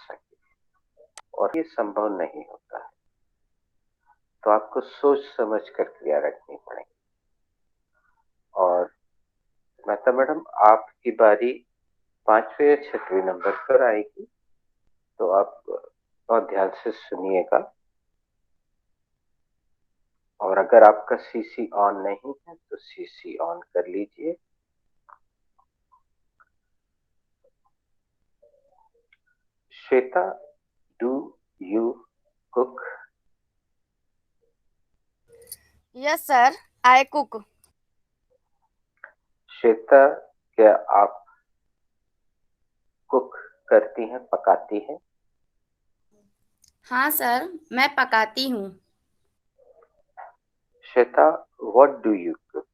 सके, और ये संभव नहीं होता है। तो आपको सोच समझ कर क्रिया रखनी पड़ेगी। और मेहता मैडम, आपकी बारी 5वें या 6वें नंबर पर आएगी, तो आप बहुत ध्यान से सुनिएगा। और अगर आपका सीसी ऑन नहीं है तो सीसी ऑन कर लीजिए। Shweta, do you cook? Yes sir, I cook. Shweta, क्या आप कुक करती हैं, पकाती हैं? हाँ सर, मैं पकाती हूँ। Shweta, what do you cook?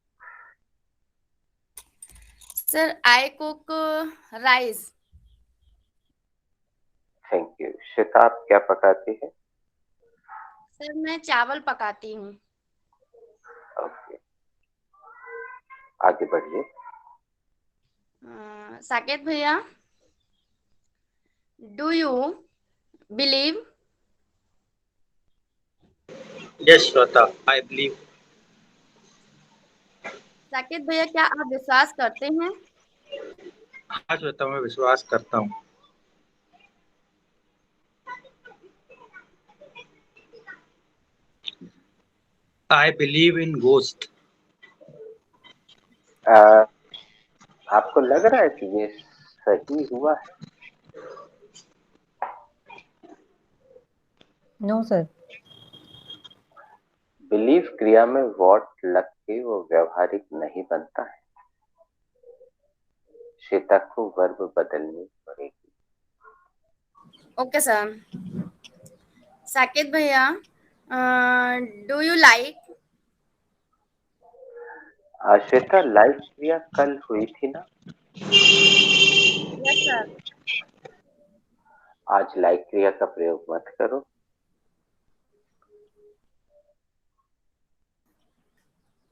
Sir, I cook rice. Thank you. Shweta, आप क्या पकाती हैं? सर, मैं चावल पकाती हूँ। ओके, आगे बढ़िए। साकेत भैया, do you believe? Yes, Shweta, I believe. Saket भैया, क्या आप विश्वास करते हैं? हाँ श्वेता, मैं विश्वास करता हूँ। I believe in ghost. आपको लग रहा है कि ये सही हुआ है? No sir. बिलीव क्रिया में वॉट लग के वो व्यवहारिक नहीं बनता है। श्वेता को वर्ब बदलनी पड़ेगी। Okay sir. साकेत भैया, do you like? Shweta, like क्रिया कल हुई थी ना? Yes sir. आज लाइक क्रिया का प्रयोग मत करो।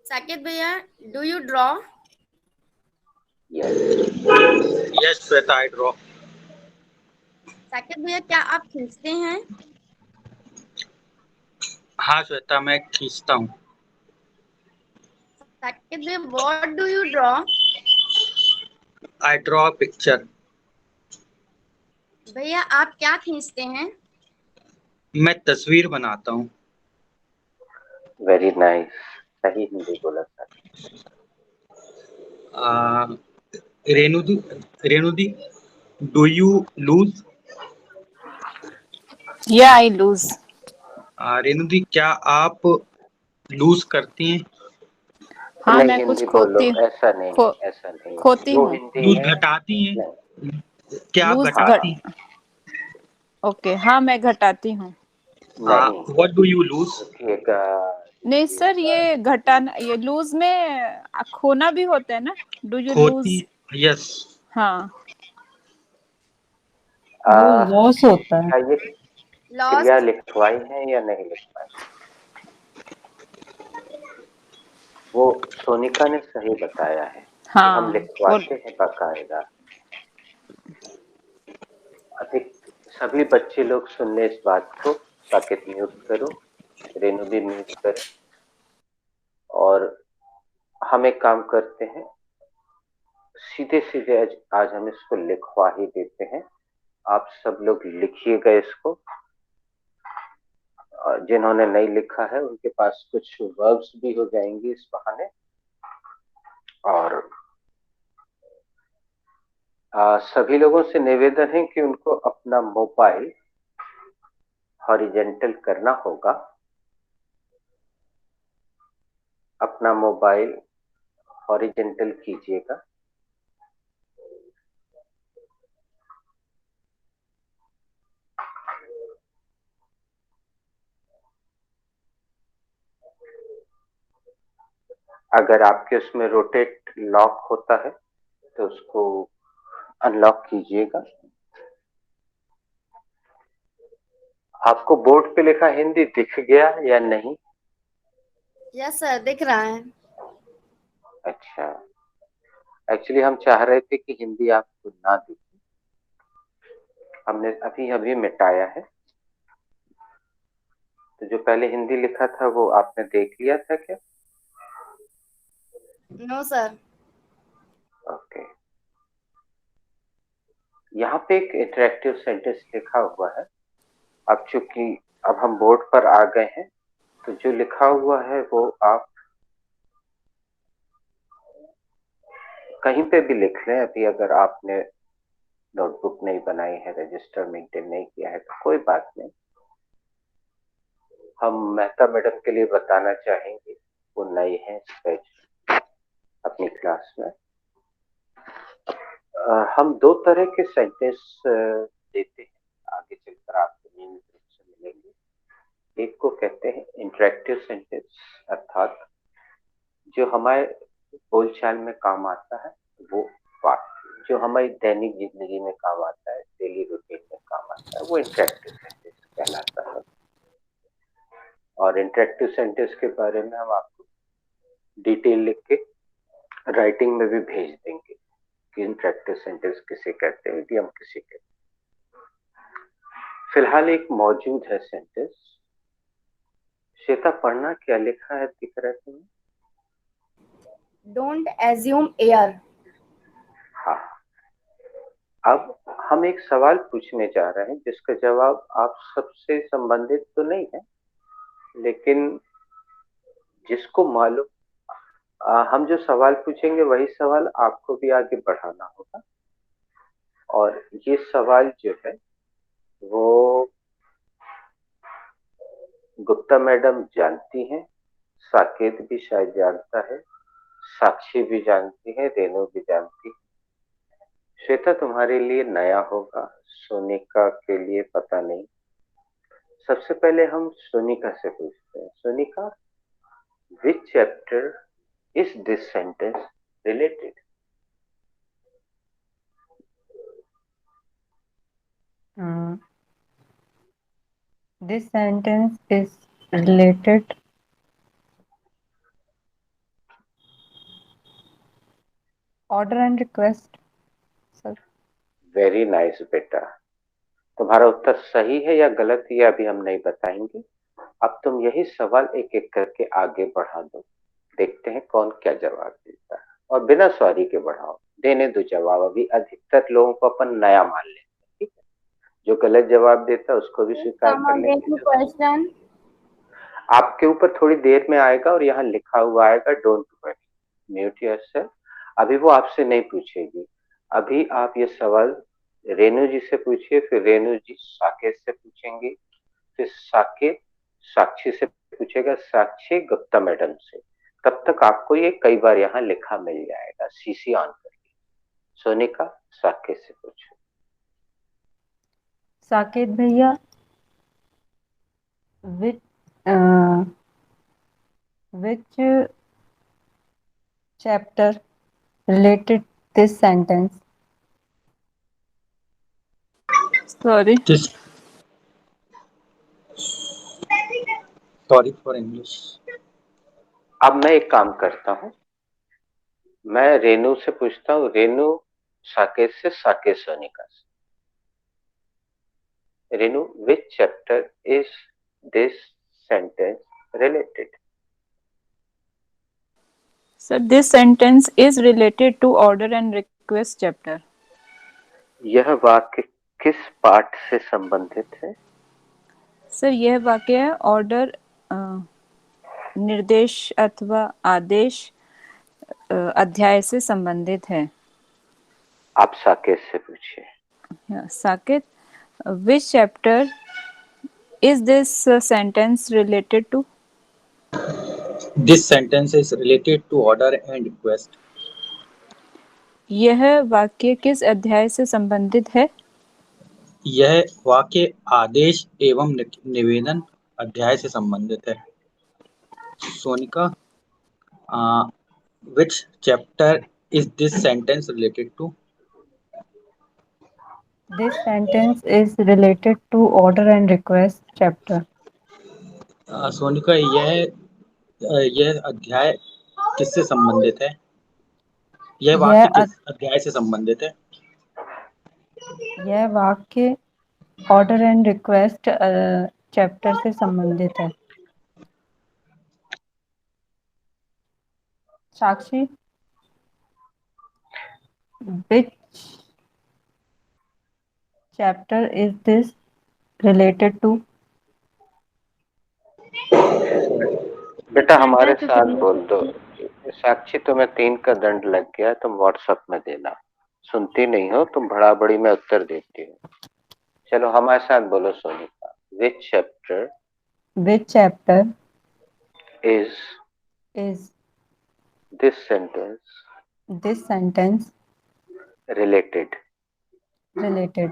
साकेत भैया, do you draw? Yes. Yes, Shweta, I draw. Saket भैया, क्या आप खींचते हैं? हाँ श्वेता, मैं खींचता हूँ। साकेत भैया, what do you draw? I draw a picture. भैया, आप क्या खींचते हैं? मैं तस्वीर बनाता हूँ। वेरी नाइस, सही हिंदी बोला था। रेणुदी, रेणुदी, डू यू लूज? या आई लूज। रेणुदी, क्या आप लूज करती हैं? हाँ, नहीं, मैं कुछ हिंदी बोलो। ऐसा खो नहीं, ऐसा नहीं। खोती जो हूँ। हिंदी लूज है। घटाती हैं? नहीं। क्या आप लूज घटाती हैं? ओके, हाँ मैं घटाती हूँ। नहीं, व्हाट डू यू लूज? रुकिएगा। नहीं सर, रुकिएगा। ये घटाना, ये लूज में खोना भी होता है ना। डू यू खोती, लूज? यस। हाँ। लॉस होता है। क्या ये क्रिया लॉस्ट। लिखवाई है या नहीं लिखवाई? वो सोनिका ने सही बताया है कि हम हाँ वो लिखवाते हैं बाकायदा। अधिक सभी बच्चे लोग सुन ले इस बात को। साकेत म्यूट करो, रेणु भी म्यूट करो। और हम एक काम करते हैं, सीधे सीधे आज हम इसको लिखवा ही देते हैं। आप सब लोग लिखिएगा इसको। जिन्होंने नहीं लिखा है उनके पास कुछ वर्ब्स भी हो जाएंगे इस बहाने। और सभी लोगों से निवेदन है कि उनको अपना मोबाइल हॉरिजेंटल करना होगा। अपना मोबाइल हॉरिजेंटल कीजिएगा। अगर आपके उसमें रोटेट लॉक होता है तो उसको अनलॉक कीजिएगा। आपको बोर्ड पे लिखा हिंदी दिख गया या नहीं? यस सर, दिख रहा है। अच्छा, एक्चुअली हम चाह रहे थे कि हिंदी आपको ना दिखे। हमने अभी अभी मिटाया है। तो जो पहले हिंदी लिखा था वो आपने देख लिया था क्या? No sir. ओके। यहाँ पे एक इंटरेक्टिव सेंटेंस लिखा हुआ है। अब चूंकि अब हम बोर्ड पर आ गए हैं, तो जो लिखा हुआ है वो आप कहीं पे भी लिख लें। अभी अगर आपने नोटबुक नहीं बनाई है, रजिस्टर मेंटेन नहीं किया है, तो कोई बात नहीं। हम मेहता मैडम के लिए बताना चाहेंगे, वो नए हैं स्पेशल अपनी क्लास में। हम दो तरह के सेंटेंस देते हैं, आगे चलकर आपको नियमित रूप से मिलेंगे। एक को कहते हैं इंटरेक्टिव सेंटेंस, अर्थात जो हमारे बोलचाल में काम आता है, वो वाक्य जो हमारी दैनिक जिंदगी में काम आता है, डेली रूटीन में काम आता है, वो इंटरेक्टिव सेंटेंस कहलाता है। और इंटरेक्टिव सेंटेंस के बारे में हम आपको डिटेल लिख के राइटिंग में भी भेज देंगे कि इंटरेक्टिव सेंटेंस किसे कहते हैं, इडियम किसे कहते हैं। फिलहाल एक मौजूद है सेंटेंस। श्वेता, पढ़ना क्या लिखा है, दिख रहा है तुम्हें? Don't assume air. हाँ। अब हम एक सवाल पूछने जा रहे हैं जिसका जवाब आप सबसे संबंधित तो नहीं है, लेकिन जिसको मालूम, हम जो सवाल पूछेंगे वही सवाल आपको भी आगे बढ़ाना होगा। और ये सवाल जो है वो गुप्ता मैडम जानती हैं, साकेत भी शायद जानता है, साक्षी भी जानती है, रेणु भी जानती है। श्वेता तुम्हारे लिए नया होगा, सोनिका के लिए पता नहीं। सबसे पहले हम सोनिका से पूछते हैं। Sonika, which chapter is this sentence related? This sentence is related order and request, sir. Very nice बेटा। तुम्हारा उत्तर सही है या गलत, ये अभी हम नहीं बताएंगे। अब तुम यही सवाल एक एक करके आगे बढ़ा दो, देखते हैं कौन क्या जवाब देता है। और बिना सॉरी के बढ़ाओ, देने दो जवाब। अभी अधिकतर लोगों को अपन नया मान लेते हैं, ठीक है? जो गलत जवाब देता है उसको भी स्वीकार कर लेंगे। क्वेश्चन आपके ऊपर थोड़ी देर में आएगा और यहाँ लिखा हुआ आएगा डोंट वरी, म्यूट योरसेल्फ। अभी वो आपसे नहीं पूछेगी। अभी आप ये सवाल रेणु जी से पूछिए, फिर रेणु जी साकेत से पूछेंगी, फिर साकेत साक्षी से पूछेगा, साक्षी गुप्ता मैडम से। तब तक आपको ये कई बार यहाँ लिखा मिल जाएगा, सीसी ऑन करिए। सोनिका, साकेत से पूछो। साकेत भैया, which chapter related this sentence? Sorry. Sorry for English. अब मैं एक काम करता हूँ, मैं रेणु से पूछता हूँ, रेणु साकेत से, साकेत सोनिका से। Renu, which chapter is this sentence related? Sir, this sentence is related to order and request chapter. यह वाक्य किस पाठ से संबंधित है? सर, यह वाक्य ऑर्डर, निर्देश अथवा आदेश अध्याय से संबंधित है। आप साकेत से पूछिए। Saket, which chapter is this sentence related to? This sentence is related to order and request. यह वाक्य किस अध्याय से संबंधित है? यह वाक्य आदेश एवं निवेदन अध्याय से संबंधित है। Sonika, which chapter is this sentence related to? This sentence is related to order and request chapter. Sonika, यह अध्याय किससे संबंधित है? यह वाक्य किस अध्याय से संबंधित है? यह वाक्य ऑर्डर एंड रिक्वेस्ट चैप्टर से संबंधित है। Sakshi, which chapter is this related to? बेटा हमारे Sentence is साथ बोल related दो। to- साक्षी, तुम्हें 3 का दंड लग गया, तुम व्हाट्सएप में देना। सुनती नहीं हो तुम, बड़ी में उत्तर देती हो। चलो हमारे साथ बोलो सोनिका। विच chapter which chapter is is this sentence this sentence related? Related?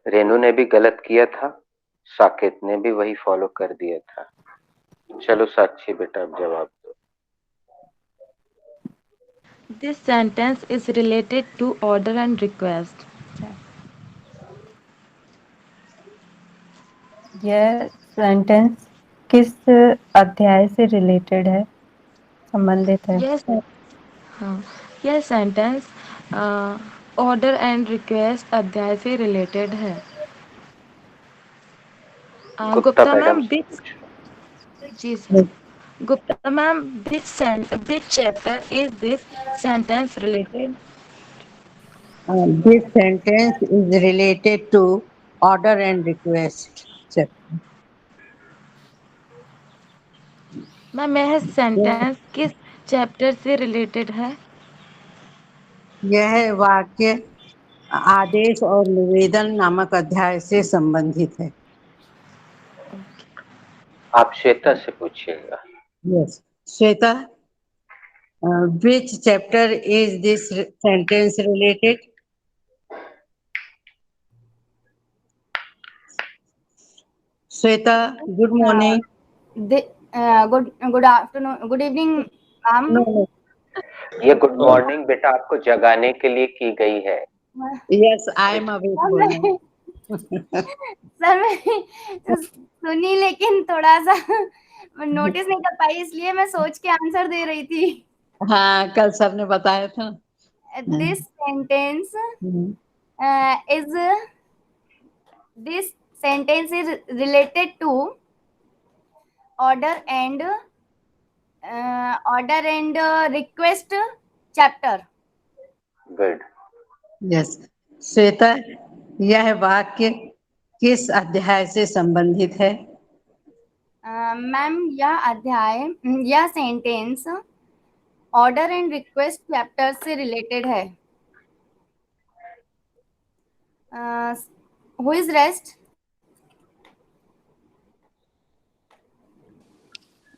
Renu ने भी गलत किया था, साकेत ने भी वही फॉलो कर दिया था। चलो साक्षी बेटा अब जवाब दो। This sentence is related to order and request. यह सेंटेंस किस अध्याय से रिलेटेड है, संबंधित है? Yes, हाँ, यह सेंटेंस ऑर्डर एंड रिक्वेस्ट अध्याय से रिलेटेड है। गुप्ता गुप्ता मैडम मैम से विच पूछो। जी sir Gupta ma'am which chapter is this sentence related? This sentence is related to order and request chapter. Ma'am यह सेंटेंस किस चैप्टर से रिलेटेड है? यह वाक्य आदेश और निवेदन नामक अध्याय से संबंधित है। आप श्वेता से पूछिएगा। Yes, Shweta, which chapter is this sentence related? Shweta, good morning. Good afternoon, good evening, ma'am. No. ये गुड मॉर्निंग बेटा आपको जगाने के लिए की गई है। Yes, I am awake बोलना। सर मैं सुनी लेकिन थोड़ा सा नोटिस नहीं कर पाई, इसलिए मैं सोच के आंसर दे रही थी। हाँ, कल सर ने बताया था। This sentence is this sentence is related to order and request chapter. Good. Yes, Shweta, यह वाक्य किस अध्याय से संबंधित है? मैम यह sentence order and request chapter से रिलेटेड है। Who is rest?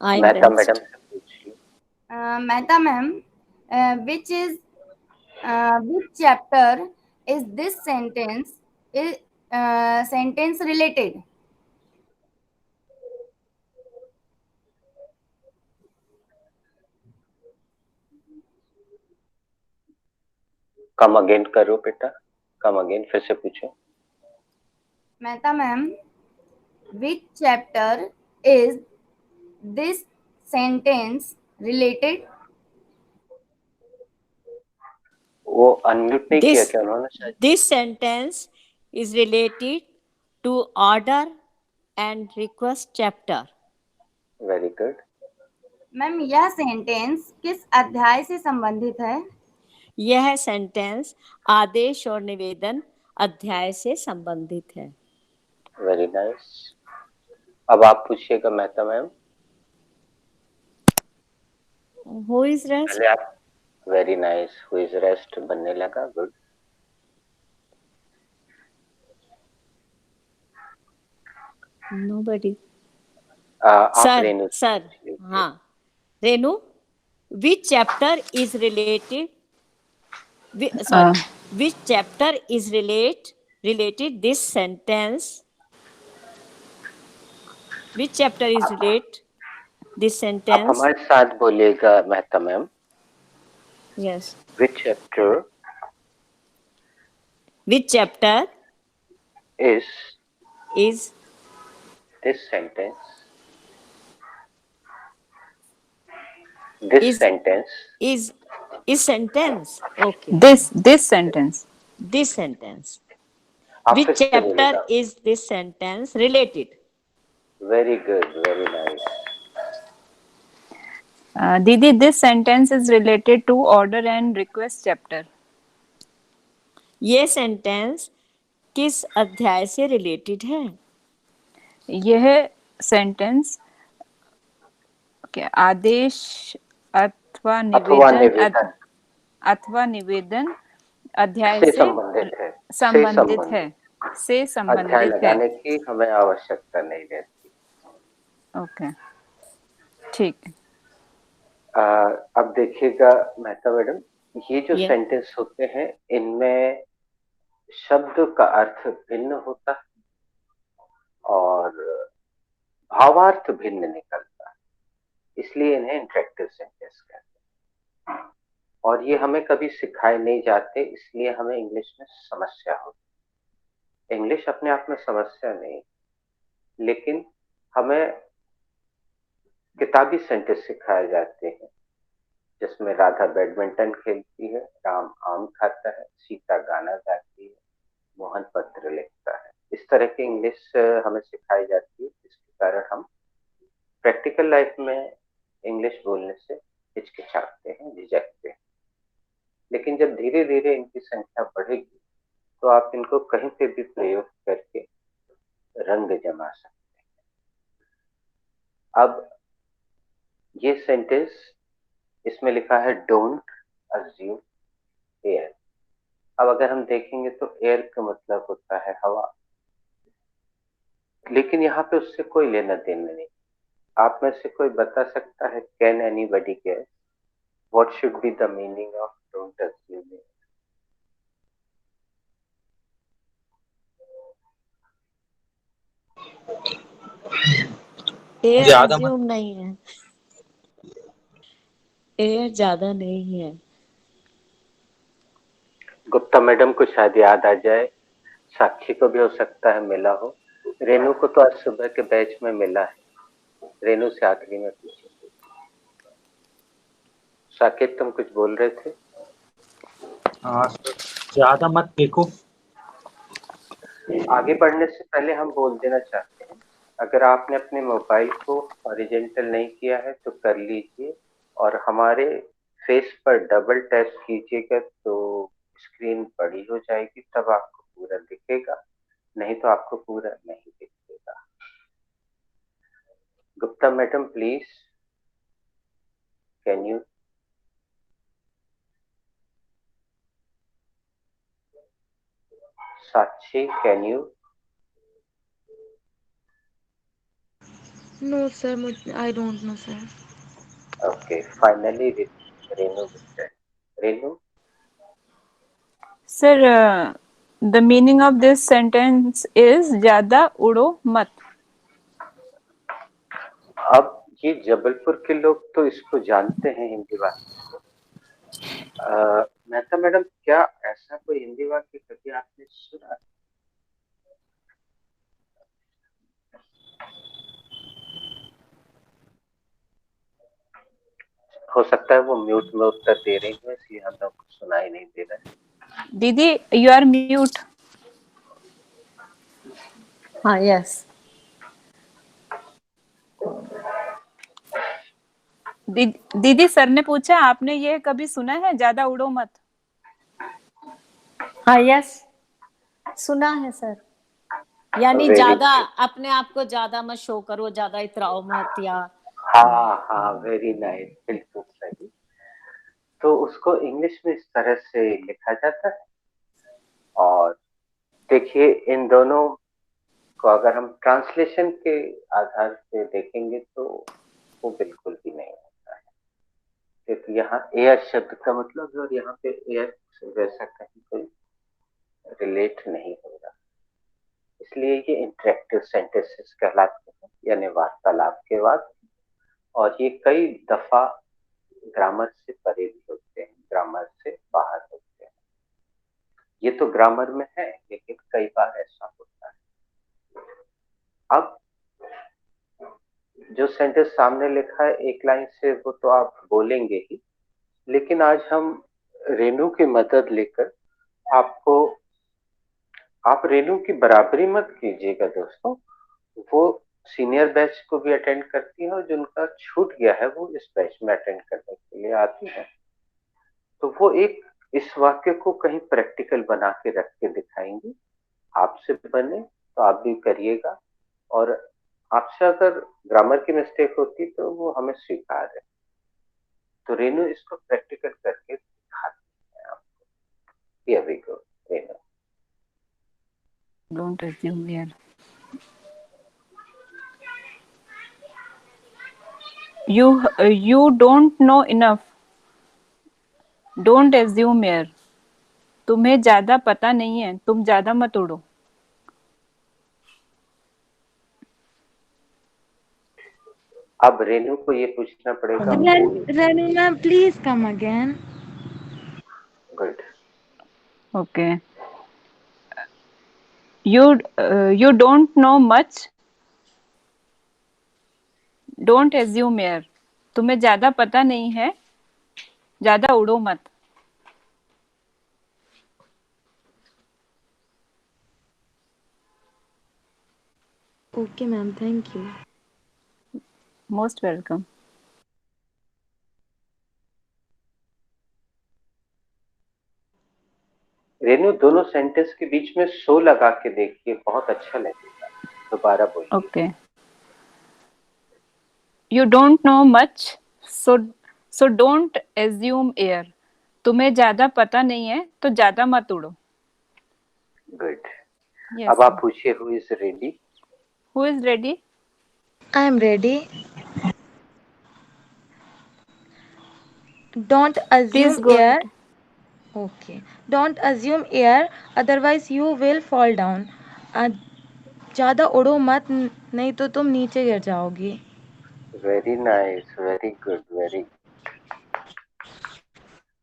Mehta madam से पूछिए। Mehta ma'am, which chapter is this sentence related? Come again करो बेटा, कम अगेन, फिर से पूछो। Mehta ma'am, which chapter is this sentence related? वो अनम्यूट नहीं किया क्या उन्होंने शायद? This sentence is related to order and request chapter. Very good. Ma'am यह सेंटेंस किस अध्याय से संबंधित है? यह सेंटेंस आदेश और निवेदन अध्याय से संबंधित है। Very nice. अब आप पूछिएगा Mehta ma'am. Who is rest? पहले आप। Very nice, who is rest बनने लगा। गुड। Nobody. आप Sir, रेनू से sir. पूछिए। हाँ, Renu, which chapter is related? Which chapter is related this sentence? Which chapter is related this आप sentence? हमारे साथ बोलिएगा Mehta ma'am. Yes. Which chapter Which chapter is is this sentence? This Is- sentence is sentence? Okay. this sentence. This sentence. आप Which फिर से chapter बोलिएगा। is this sentence related? Very good, very nice. Didi, this sentence is related to order and request chapter. ये sentence किस अध्याय से related है? यह सेंटेंस आदेश अथवा निवेदन अध्याय से से संबंधित है। से अध्याय संबंधित है। लगाने की हमें आवश्यकता नहीं रहती। ओके, ठीक है। अब देखिएगा मेहता मैडम, ये जो Yeah. सेंटेंस होते हैं इनमें शब्द का अर्थ भिन्न होता है और भावार्थ भिन्न निकलता है, इसलिए इन्हें इंटरेक्टिव सेंटेंस कहते हैं। और ये हमें कभी सिखाए नहीं जाते, इसलिए हमें इंग्लिश में समस्या होती है। इंग्लिश अपने आप में समस्या नहीं, लेकिन हमें किताबी सेंटेंस सिखाए जाते हैं, जिसमें राधा बैडमिंटन खेलती है, राम आम खाता है, सीता गाना गाती है, मोहन पत्र लिखता है। इस तरह की इंग्लिश हमें सिखाई जाती है, जिसके कारण हम प्रैक्टिकल लाइफ में इंग्लिश बोलने से हिचकिचाते हैं, झिझकते हैं। लेकिन जब धीरे धीरे इनकी संख्या बढ़ेगी तो आप इनको कहीं पे भी प्रयोग करके रंग जमा सकते हैं। अब ये सेंटेंस, इसमें लिखा है डोंट अज्यूम एयर। अब अगर हम देखेंगे तो एयर का मतलब होता है हवा, लेकिन यहाँ पे उससे कोई लेना देना नहीं। आप में से कोई बता सकता है, can anybody guess what should be the meaning of don't assume air? Air ज्यादा मत। अज्यूम नहीं है, एयर ज्यादा नहीं है। गुप्ता मैडम को शायद याद आ जाए, साक्षी को भी हो सकता है मिला हो, रेनू को तो आज सुबह के बैच में मिला है। रेनू से आखिरी में पूछेंगे। साकेत, तुम कुछ बोल रहे थे? हाँ सर, ज्यादा मत देखो। आगे बढ़ने से पहले हम बोल देना चाहते हैं, अगर आपने अपने मोबाइल को हॉरिजॉन्टल नहीं किया है तो कर लीजिए, और हमारे फेस पर डबल टैप कीजिएगा तो स्क्रीन बड़ी हो जाएगी, तब आपको पूरा दिखेगा, नहीं तो आपको पूरा नहीं दिखेगा। Gupta madam please, can you? Sakshi, can you? No, sir. I don't know, sir. Okay, finally Renu will tell. Renu, Sir, the meaning of this sentence is ज्यादा उड़ो मत. अब ये जबलपुर के लोग तो इसको जानते हैं, हिंदी वाक्य को। मेहता मैडम, क्या ऐसा कोई हिंदी वाक्य कभी आपने सुना? हो सकता है वो म्यूट में उत्तर दे रही हो, इसलिए हम लोग को सुनाई नहीं दे रहा है। दीदी, you are mute. हाँ, यस। दीदी, सर ने पूछा आपने ये कभी सुना है, ज्यादा उड़ो मत? हाँ, यस, सुना है सर। यानी Very ज्यादा good. अपने आप को ज्यादा मत शो करो, ज्यादा इतराओ मत, या हाँ हाँ, वेरी नाइस, बिल्कुल सही। तो उसको इंग्लिश में इस तरह से लिखा जाता है। और देखिए, इन दोनों को अगर हम ट्रांसलेशन के आधार से देखेंगे तो वो बिल्कुल भी नहीं होता है, क्योंकि यहाँ एयर शब्द का मतलब है और यहाँ पे एयर वैसा कहीं कोई रिलेट नहीं हो रहा, इसलिए ये इंटरेक्टिव सेंटेंसेस कहलाते हैं, यानी वार्तालाप के बाद। और ये कई दफा ग्रामर से परे भी होते हैं, ग्रामर से बाहर होते हैं। ये तो ग्रामर में है, लेकिन कई बार ऐसा होता है। अब जो सेंटेंस सामने लिखा है एक लाइन से, वो तो आप बोलेंगे ही, लेकिन आज हम रेनू की मदद लेकर आपको आप रेनू की बराबरी मत कीजिएगा दोस्तों, वो सीनियर बैच को भी अटेंड करती है और जिनका छूट गया है वो इस बैच में अटेंड करने के लिए आती है। तो वो एक इस वाक्य को कहीं प्रैक्टिकल बना के रख के दिखाएंगी। आपसे बने तो आप भी करिएगा, और आपसे अगर ग्रामर की मिस्टेक होती तो वो हमें स्वीकार है। तो रेनू इसको प्रैक्टिकल करके दिखाती है आपको। Here we go Renu. Don't assume here. You don't know enough. Don't assume here. तुम्हें ज्यादा पता नहीं है, तुम ज्यादा मत उड़ो। अब रेनू को ये पूछना पड़ेगा। Renu ma'am, please come again. Good. Okay. You don't know much. Don't assume here. तुम्हें ज्यादा पता नहीं है, ज्यादा उड़ो मत। Okay ma'am, thank you. Most welcome. Renu दोनों सेंटेंस के बीच में सो लगा के देखिए, बहुत अच्छा लगेगा। दोबारा बोलिए। Okay. You don't know much, so don't assume here. तुम्हें ज्यादा पता नहीं है, तो ज्यादा मत उड़ो। गुड। Yes. अब आप पूछिए, who is ready? Who is ready? I am ready. Don't Please assume go air. ahead. Okay. Don't assume air, otherwise you will fall down. ज़्यादा उड़ो मत, नहीं तो तुम नीचे गिर जाओगी। Very nice, very good, very.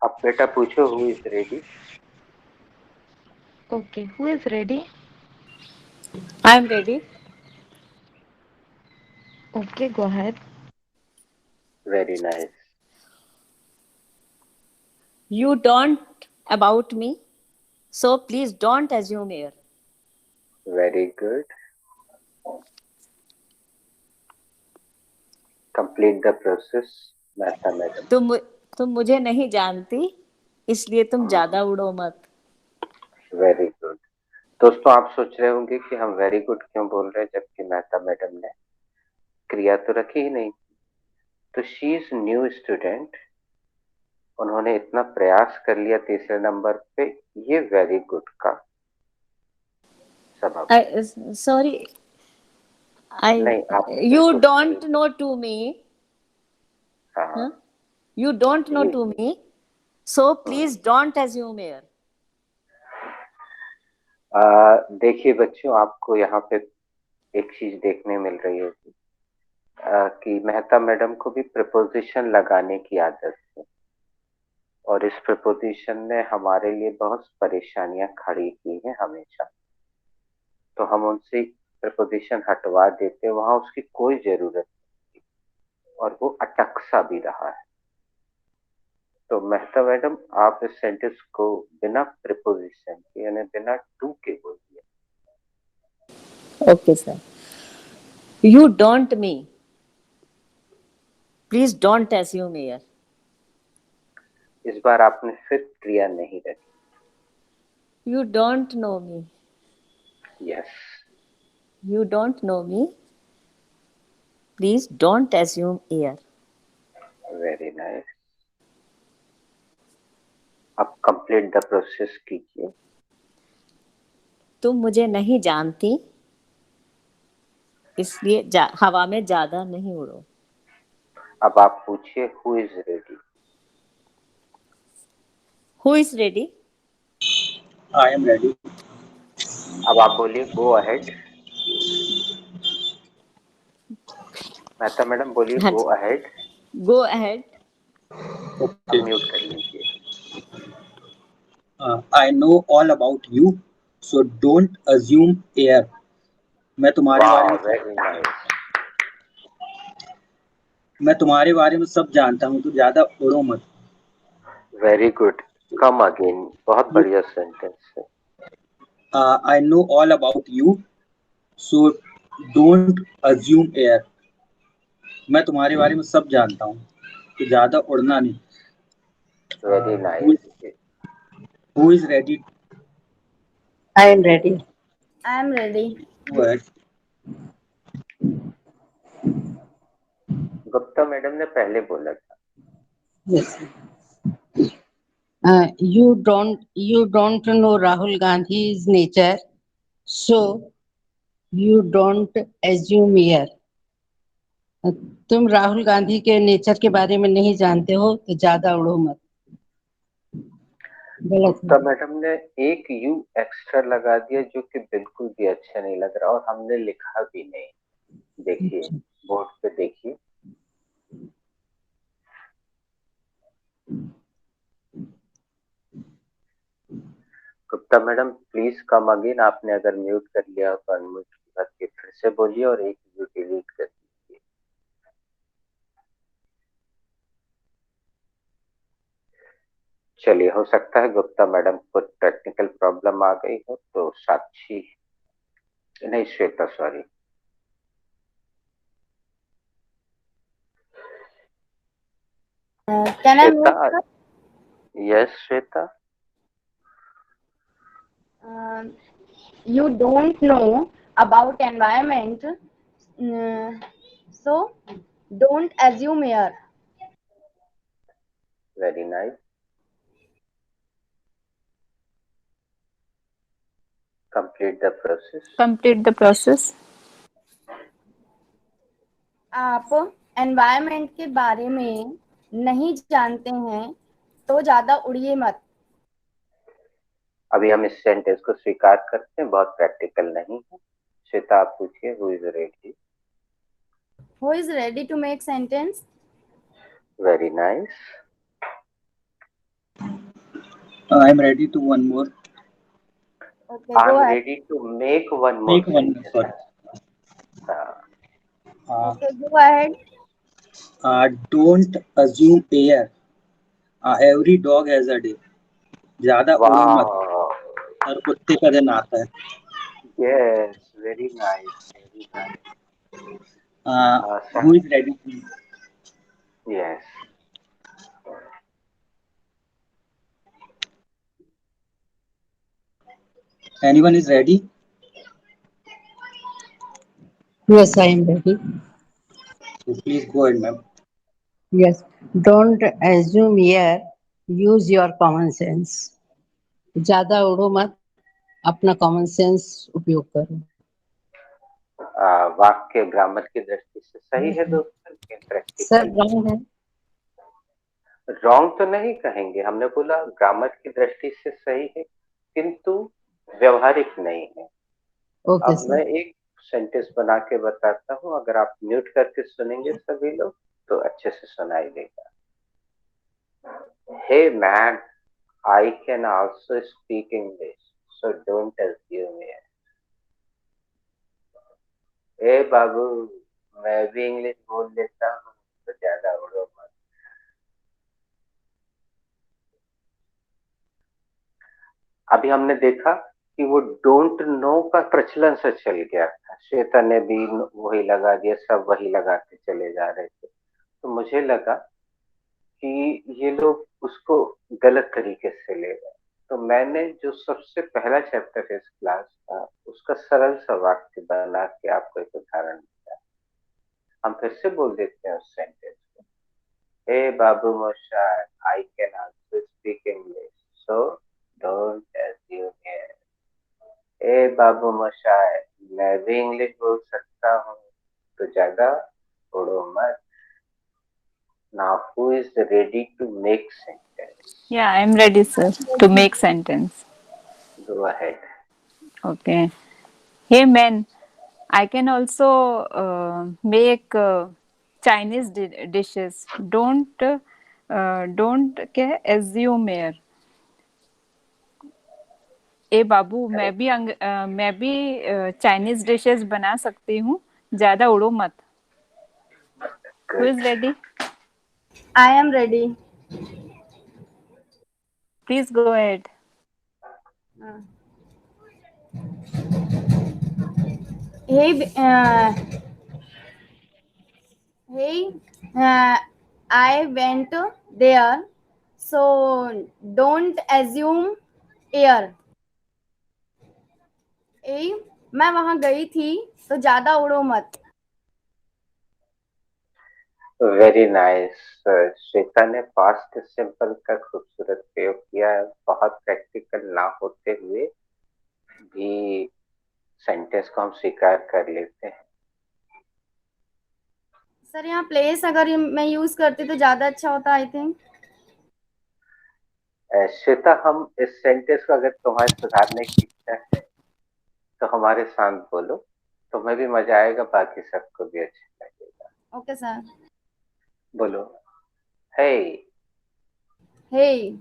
अब बेटा पूछो, who is ready? Okay. Who is ready? I am ready. Okay, go ahead. Very nice. You don't about me, so please don't assume here. Very good. Complete the process Mehta madam. तुम मुझे नहीं जानती, इसलिए तुम ज्यादा उड़ो मत। Very good. दोस्तों, आप सोच रहे होंगे कि हम वेरी गुड क्यों बोल रहे हैं जबकि मेहता मैडम ने क्रिया तो रखी ही नहीं। तो शी इज न्यू स्टूडेंट, उन्होंने इतना प्रयास कर लिया तीसरे नंबर पे, ये वेरी गुड का सबब। Sorry, नहीं, आप you बिल्कुल don't know to me. हाँ Huh? You don't know ये to me, so please don't assume here. देखिए बच्चों, आपको यहाँ पे एक चीज देखने मिल रही होगी कि मेहता मैडम को भी प्रपोजिशन लगाने की आदत है, और इस प्रपोजिशन ने हमारे लिए बहुत परेशानियां खड़ी की हैं हमेशा। तो हम उनसे प्रपोजिशन हटवा देते, वहां उसकी कोई जरूरत नहीं, और वो अटक सा भी रहा है। तो मेहता मैडम, आप इस सेंटेंस को बिना प्रिपोजिशन के यानी बिना टू के बोलिए। Okay, sir. You don't me. Please don't assume here. इस बार आपने फिर क्रिया नहीं रखी। You don't know me. Yes. You don't know me. Please don't assume here. Very nice. अब कंप्लीट द प्रोसेस कीजिए। तुम मुझे नहीं जानती, इसलिए हवा में ज्यादा नहीं उड़ो। अब आप पूछिए, who is ready? Who is ready? I am ready. अब आप बोलिए, गो अहेड। मेहता मैडम बोलिए, हाँ गो जी। अहेड। Go ahead. अब Okay. म्यूट कर लीजिए। I know all about you, so don't assume air. मैं तुम्हारे बारे वाह, में वेरी नाइस। मैं तुम्हारे बारे में सब जानता हूँ, तो ज्यादा उड़ो मत। Very good. Come again. बहुत बढ़िया सेंटेंस है। I know all about you, so don't assume air. मैं तुम्हारे बारे में सब जानता हूँ, तो ज्यादा उड़ना नहीं. Very Who nice. is, who is ready I am ready. I am ready. to add? Gupta madam ने पहले बोला था. Yes. You don't know Rahul Gandhi's nature, so you don't assume here. तुम राहुल गांधी के नेचर के बारे में नहीं जानते हो तो ज्यादा उड़ो मत. गलत गुप्ता है. मैडम ने एक यू एक्स्ट्रा लगा दिया जो कि बिल्कुल भी अच्छा नहीं लग रहा और हमने लिखा भी नहीं. देखिए बोर्ड पे देखिए. Gupta madam please come again. आपने अगर म्यूट कर लिया तो अनम्यूट करके फिर से बोलिए और एक यू डिलीट कर दीजिए. चलिए, हो सकता है गुप्ता मैडम को टेक्निकल प्रॉब्लम आ गई हो, तो साक्षी नहीं, Shweta, sorry. Can I Shweta, move, sir? Yes Shweta. You don't know about environment, so don't assume here. Very nice. Complete the process. Complete the process. आप एनवायरनमेंट के बारे में नहीं जानते हैं तो ज्यादा उड़िए मत. अभी हम इस सेंटेंस को स्वीकार करते हैं, बहुत प्रैक्टिकल नहीं है. श्वेता आप पूछिए. Who is ready? Who is ready to make sentence? Very nice. I am ready to one more. Okay, I go am ahead. Ready to make one more Make one more. Sentence. Uh, Okay, go ahead. don't assume air. Every dog has a day. ज्यादा उड़ो मत, वाह, हर कुत्ते का दिन आता है. Yes, very nice, very nice. Who is ready? Yes. Anyone is ready? Yes, I am ready. So please go ahead, ma'am. Yes. Don't assume here. Use your common sense. ज्यादा उड़ो मत, अपना कॉमन सेंस उपयोग करो. वाक्य grammar की दृष्टि से सही है दोस्तों. सर प्रैक्टिकल रॉन्ग है. रॉन्ग तो नहीं कहेंगे. हमने बोला ग्रामर की दृष्टि से सही है, किंतु व्यवहारिक नहीं है. ओके अब मैं सर. एक सेंटेंस बना के बताता हूँ. अगर आप म्यूट करके सुनेंगे सभी लोग तो अच्छे से सुनाई देगा. Hey man, I can also speak English, so don't assume it. ए बाबू, मैं भी इंग्लिश बोल लेता हूँ, तो ज्यादा उड़ो मत. अभी हमने देखा कि वो डोंट नो का प्रचलन से चल गया था. श्वेता ने भी वही लगा दिया, सब वही लगाते चले जा रहे थे. तो मुझे लगा कि ये लोग उसको गलत तरीके से ले गए. तो मैंने जो सबसे पहला चैप्टर इस क्लास का, उसका सरल सा वाक्य बना के आपको एक उदाहरण दिया. हम फिर से बोल देते हैं उस सेंटेंस को. हे बाबू मोशाय, I can also speak English, so don't assume it. ए बाबू मोशाय, मैं भी इंग्लिश बोल सकता हूँ, तो ज्यादा उड़ो मत. Now who is ready to make sentence? Yeah, I am ready, sir, to make sentence. Go ahead. Okay. Hey man, I can also make Chinese dishes. Don't क्या assume here. ए बाबू, मैं भी चाइनीज डिशेस बना सकती हूँ, ज्यादा उड़ो मत. Who is ready? I am ready. Please go ahead. Hey, hey, I went there, so don't assume air. Hey, मैं वहां गई थी, तो ज्यादा उड़ो मत. Very nice. श्वेता ने पास्ट सिंपल का खूबसूरत प्रयोग किया है। बहुत प्रैक्टिकल ना होते हुए भी सेंटेंस को हम स्वीकार कर लेते हैं। सर यहाँ प्लेस अगर मैं यूज करती तो ज्यादा अच्छा होता, आई थिंक. श्वेता, हम इस सेंटेंस को अगर तुम्हारे सुधारने की इच्छा है तो हमारे साथ बोलो, तुम्हें भी मजा आएगा, बाकी सबको भी अच्छा लगेगा। Okay sir. बोलो, हे Hey,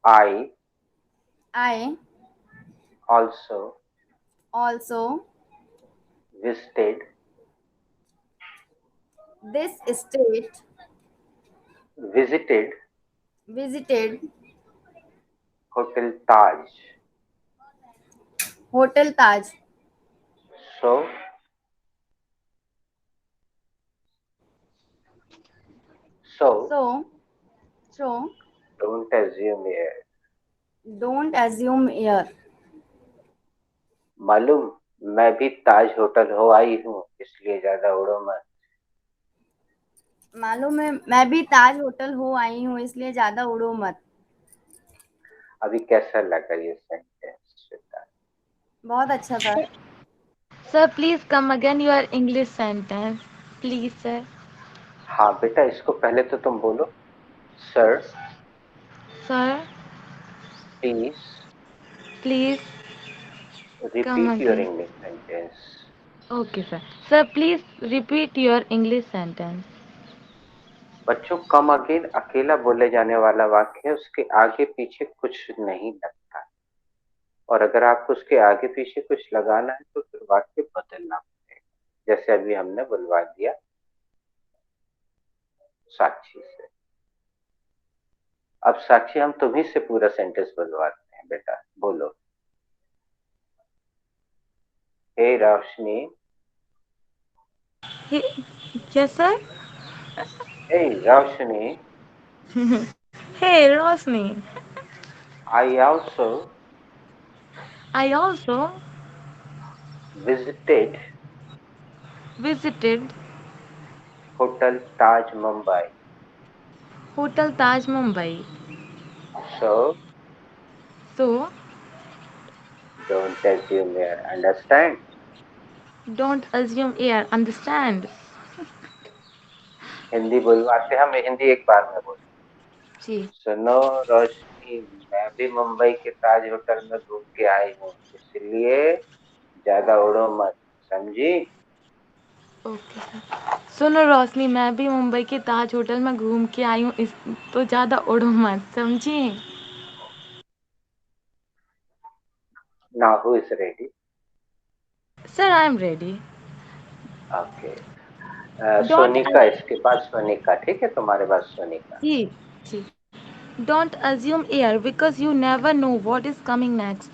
I I also also visited this state visited visited hotel Taj. Hotel Taj. So So, so don't assume here. don't assume air. मालूम, मैं भी ताज होटल हो आई हूँ, इसलिए ज्यादा उड़ो मत। मालूम है, मैं भी ताज होटल हो आई हूँ, इसलिए ज्यादा उड़ो मत. अभी कैसा लगा ये सेंटेंस श्वेता? बहुत अच्छा था. Sir, please come again your English sentence. Please, sir. हाँ बेटा, इसको पहले तो तुम बोलो, sir Sir, please please come repeat your again. English sentence. Okay, sir. Sir, please repeat your English sentence. बच्चों, कम अगेन अकेला बोले जाने वाला वाक्य है, उसके आगे पीछे कुछ नहीं लगता, और अगर आपको उसके आगे पीछे कुछ लगाना है तो फिर वाक्य बदलना पड़ेगा, जैसे अभी हमने बुलवा दिया साक्षी से। अब साक्षी, हम तुम्ही से पूरा सेंटेंस बुलवाते हैं। बेटा बोलो, hey Roshni. Yes, sir. Hey Roshni, Hey, Rosni. I also I also visited visited hotel Taj Mumbai. Hotel Taj Mumbai. So So, don't assume air, understand? don't assume air. Understand? Hindi बुलवाते हैं, हम हिंदी एक बार में बोल। जी. सुनो रोशनी, मैं भी मुंबई के ताज होटल में घूम के आई हूँ, इसलिए ज्यादा उड़ो मत, समझी? Okay sir. सुनो रोशनी, मैं भी मुंबई के ताज होटल में घूम के आई हूँ, इस तो ज़्यादा उड़ो मत, समझी? Now who is ready? Sir, I am ready. Okay, don't Sonika, इसके बाद सोनिका, ठीक है? तुम्हारे पास सोनिका। जी जी. Don't assume air because you never know what is coming next.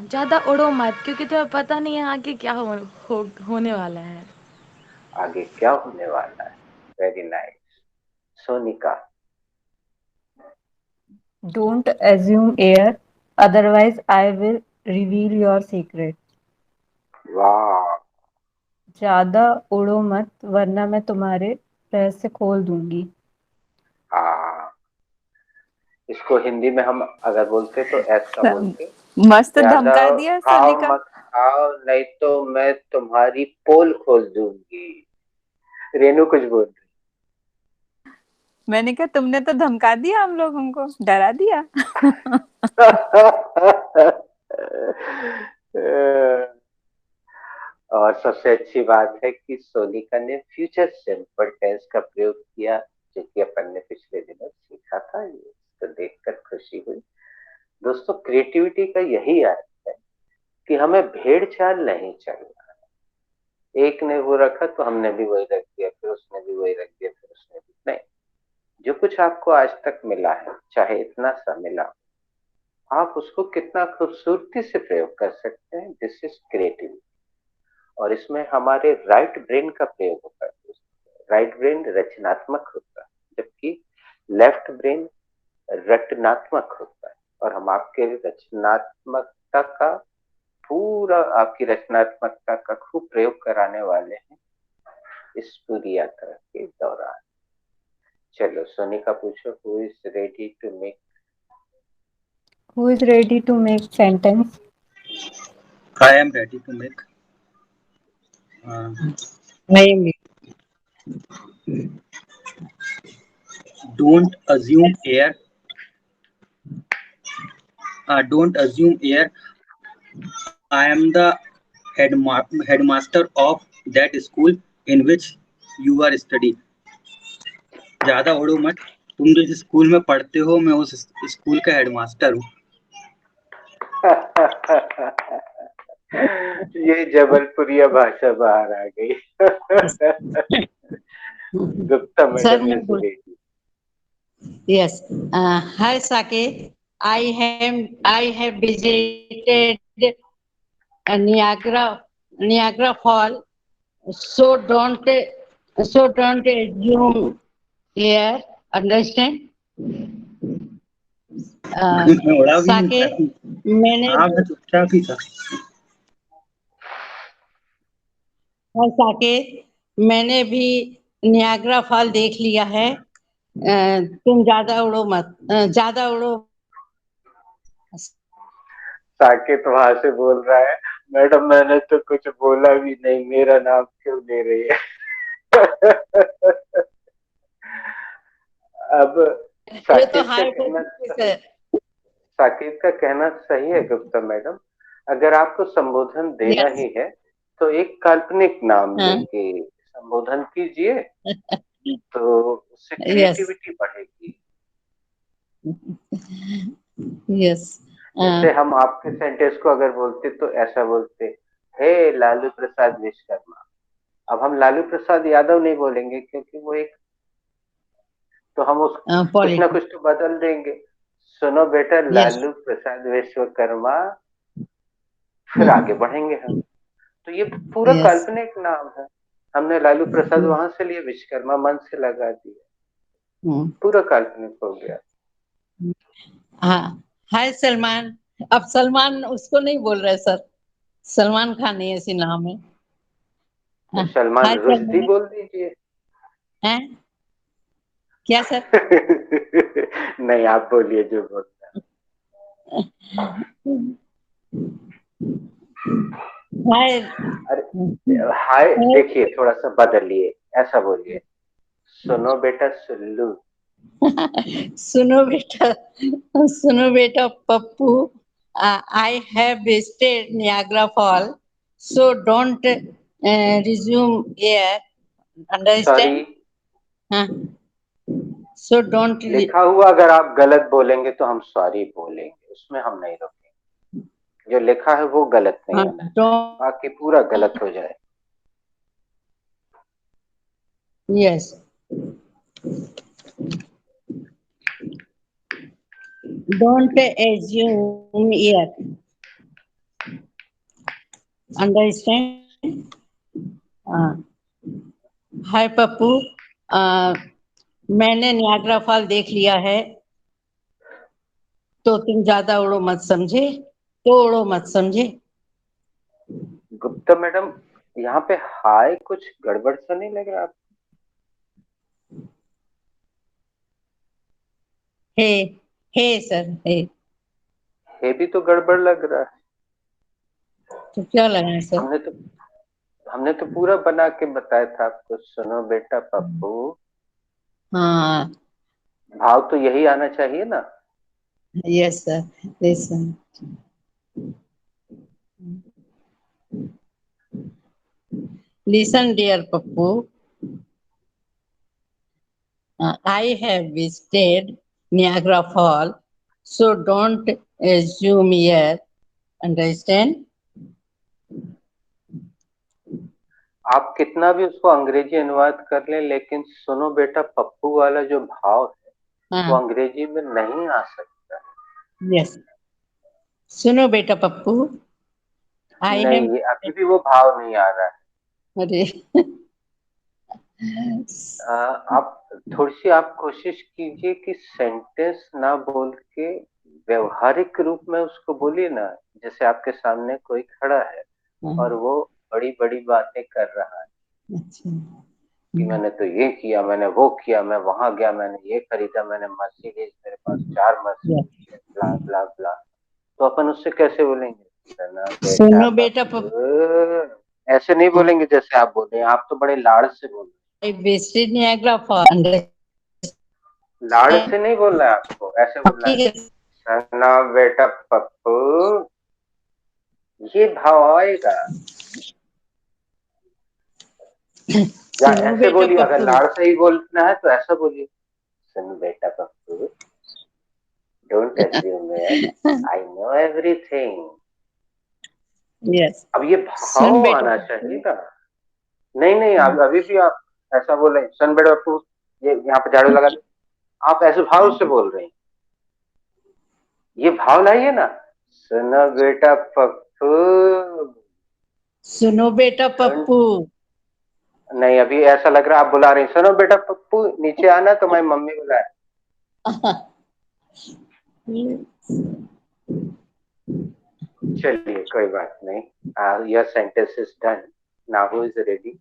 ज़्यादा उड़ो मत क्योंकि तुम्हें पता नहीं है आगे क्या होने वाला है. आगे क्या होने वाला है? Very nice. Sonika, Don't assume air, otherwise I will reveal your secret. वाह, ज्यादा उड़ो मत, वरना मैं तुम्हारे रहस्य खोल दूंगी. हाँ, इसको हिंदी में हम अगर बोलते तो ऐसा बोलते, मस्त ज्यादा धमका दिया खाओ सोनिका. मत खाओ, नहीं तो मैं तुम्हारी पोल खोल दूंगी। रेनू कुछ बोल मैंने कहा तुमने तो धमका दिया, हम लोगों को डरा दिया. और सबसे अच्छी बात है कि सोनिका ने फ्यूचर सिंपल टेंस का प्रयोग किया, जो कि अपन ने पिछले दिनों सीखा था। इसको देखकर खुशी हुई। दोस्तों, क्रिएटिविटी का यही अर्थ है कि हमें भेड़ चाल नहीं चलना। एक ने वो रखा तो हमने भी वही रख दिया, फिर उसने भी वही रख दिया, फिर उसने भी नहीं। जो कुछ आपको आज तक मिला है, चाहे इतना सा मिला, आप उसको कितना खूबसूरती से प्रयोग कर सकते हैं, दिस इज क्रिएटिविटी। और इसमें हमारे राइट ब्रेन का प्रयोग होता है। राइट ब्रेन रचनात्मक होता है, जबकि लेफ्ट ब्रेन रटनात्मक होता है। और हम आपके रचनात्मकता का पूरा, आपकी रचनात्मकता का खूब प्रयोग कराने वाले हैं इस पूरी यात्रा के दौरान। चलो सोनिका पूछो, who is ready to make Who is ready to make sentence? I am ready to make. I am Don't assume air. Don't assume air. I am the headmaster of that school in which you are studying. ज्यादा उड़ो मत, तुम जिस school में पढ़ते हो मैं उस स्कूल का हेडमास्टर हूँ। ये जबलपुरिया भाषा बाहर आ गई। Gupta Sir, madam is ready. yes. Hi, Saket. I have visited Niagara Fall. So don't assume here. Understand? मैं उड़ा भी नहीं साकेत, था। मैंने हाँ मैं चुपचाप ही था। हाँ, साकेत, मैंने भी नियाग्रा फॉल देख लिया है। तुम ज्यादा उड़ो मत, ज्यादा उड़ो। साकेत वहां से बोल रहा है, मैडम मैंने तो कुछ बोला भी नहीं, मेरा नाम क्यों ले रही है? अब ये तो साकेत का हाई कहना है। साकेत का कहना सही है गुप्ता मैडम। अगर आपको संबोधन देना Yes. ही है तो एक काल्पनिक नाम हाँ, लेके संबोधन कीजिए, तो उससे yes. क्रिएटिविटी बढ़ेगी। Yes. जैसे हम आपके सेंटेंस को अगर बोलते तो ऐसा बोलते, हे लालू प्रसाद विश्वकर्मा। अब हम लालू प्रसाद यादव नहीं बोलेंगे क्योंकि वो एक, तो हम उस कुछ ना Politics. कुछ तो बदल देंगे। सुनो बेटा Yes. लालू प्रसाद विश्वकर्मा, फिर आगे बढ़ेंगे हम। तो ये पूरा Yes. काल्पनिक नाम है, हमने लालू प्रसाद वहां से लिए, विश्वकर्मा मन से लगा दिया, पूरा काल्पनिक हो गया। हाँ, हाय सलमान। अब सलमान उसको नहीं बोल रहे सर, सलमान खान ही ऐसी नाम है। तो सलमान हाय रुश्दी सलमान। बोल दीजिए। हैं? क्या सर? नहीं आप बोलिए जो बोलना हाय। है। अरे हाय देखिए, थोड़ा सा बदलिए, ऐसा बोलिए, सुनो बेटा सुल्लू। सुनो बेटा Pappu, I have visited Niagara fall, so don't resume here. Sorry, understand? हाँ, सो डोंट। लिखा हुआ अगर आप गलत बोलेंगे तो हम सॉरी बोलेंगे, उसमें हम नहीं रोकेंगे। जो लिखा है वो गलत नहीं हाँ, होना चाहिए, डोंट। बाकी पूरा गलत हो जाए। Yes, don't assume air. Understand? Hi Pappu, मैंने नियाग्रा फॉल देख लिया है, तो तुम ज्यादा उड़ो मत समझे, तो उड़ो मत समझे। गुप्ता मैडम, यहाँ पे हाय कुछ गड़बड़ सा नहीं लग रहा आपको? हे, हे सर, हे। ये भी तो गड़बड़ लग रहा है। तो क्या लगा है सर? हमने तो पूरा बना के बताया था आपको, सुनो बेटा पप्पू। हाँ, भाव तो यही आना चाहिए ना। Yes sir, yes sir. Listen, dear Pappu, I have visited Niagara Falls, so don't assume here. Understand? आप कितना भी उसको अंग्रेजी अनुवाद कर लें, लेकिन सुनो बेटा पप्पू वाला जो भाव है वो हाँ, अंग्रेजी में नहीं आ सकता। yes. सुनो बेटा पप्पू, आई एम, नहीं, अभी भी वो भाव नहीं आ रहा है। अरे आप थोड़ी सी आप कोशिश कीजिए कि सेंटेंस ना बोल के व्यवहारिक रूप में उसको बोलिए ना। जैसे आपके सामने कोई खड़ा है और वो बड़ी बड़ी बातें कर रहा है अच्छा, कि मैंने तो ये किया, मैंने वो किया, मैं वहां गया, मैंने ये खरीदा, मैंने मर्सिडीज, मेरे पास 4 मर्सिडीज है, ब्ला ब्ला ब्ला। तो अपन उससे कैसे बोलेंगे? सना बेटा सुनो बेटा पप्पू, पप्पू, ऐसे नहीं बोलेंगे जैसे आप बोल रहे हैं। आप तो बड़े लाड़ से बोल रहे I wasted Niagara for हैं। लाड़ से नहीं बोलना है आपको, ऐसे बोलना है। ठीक है। सना बेटा पप्पू, ये भाव आएगा। या सुनो ऐसे बेटा बोलिए, अगर पप्पू, लाड़ से ही बोलना है तो ऐसा बोलिए, सुन बेटा Pappu, don't assume it, I know everything. Yes, अब ये सुन भाव बेटा आना चाहिए पप्पू, ना। नहीं नहीं, अभी भी आप ऐसा बोल रहे हैं, सन बेटा पप्पू, ये यहाँ पे झाड़ू लगा दे। आप ऐसे भाव से बोल रहे हैं। ये भाव लाइए ना, सुनो बेटा पप्पू। सुनो बेटा Don't- पप्पू, नहीं, अभी ऐसा लग रहा है आप बुला रहे हैं, सुनो बेटा पप्पू नीचे आना, तो मैं मम्मी बुलाए। चलिए कोई बात नहीं, your sentence is done. Now who is ready?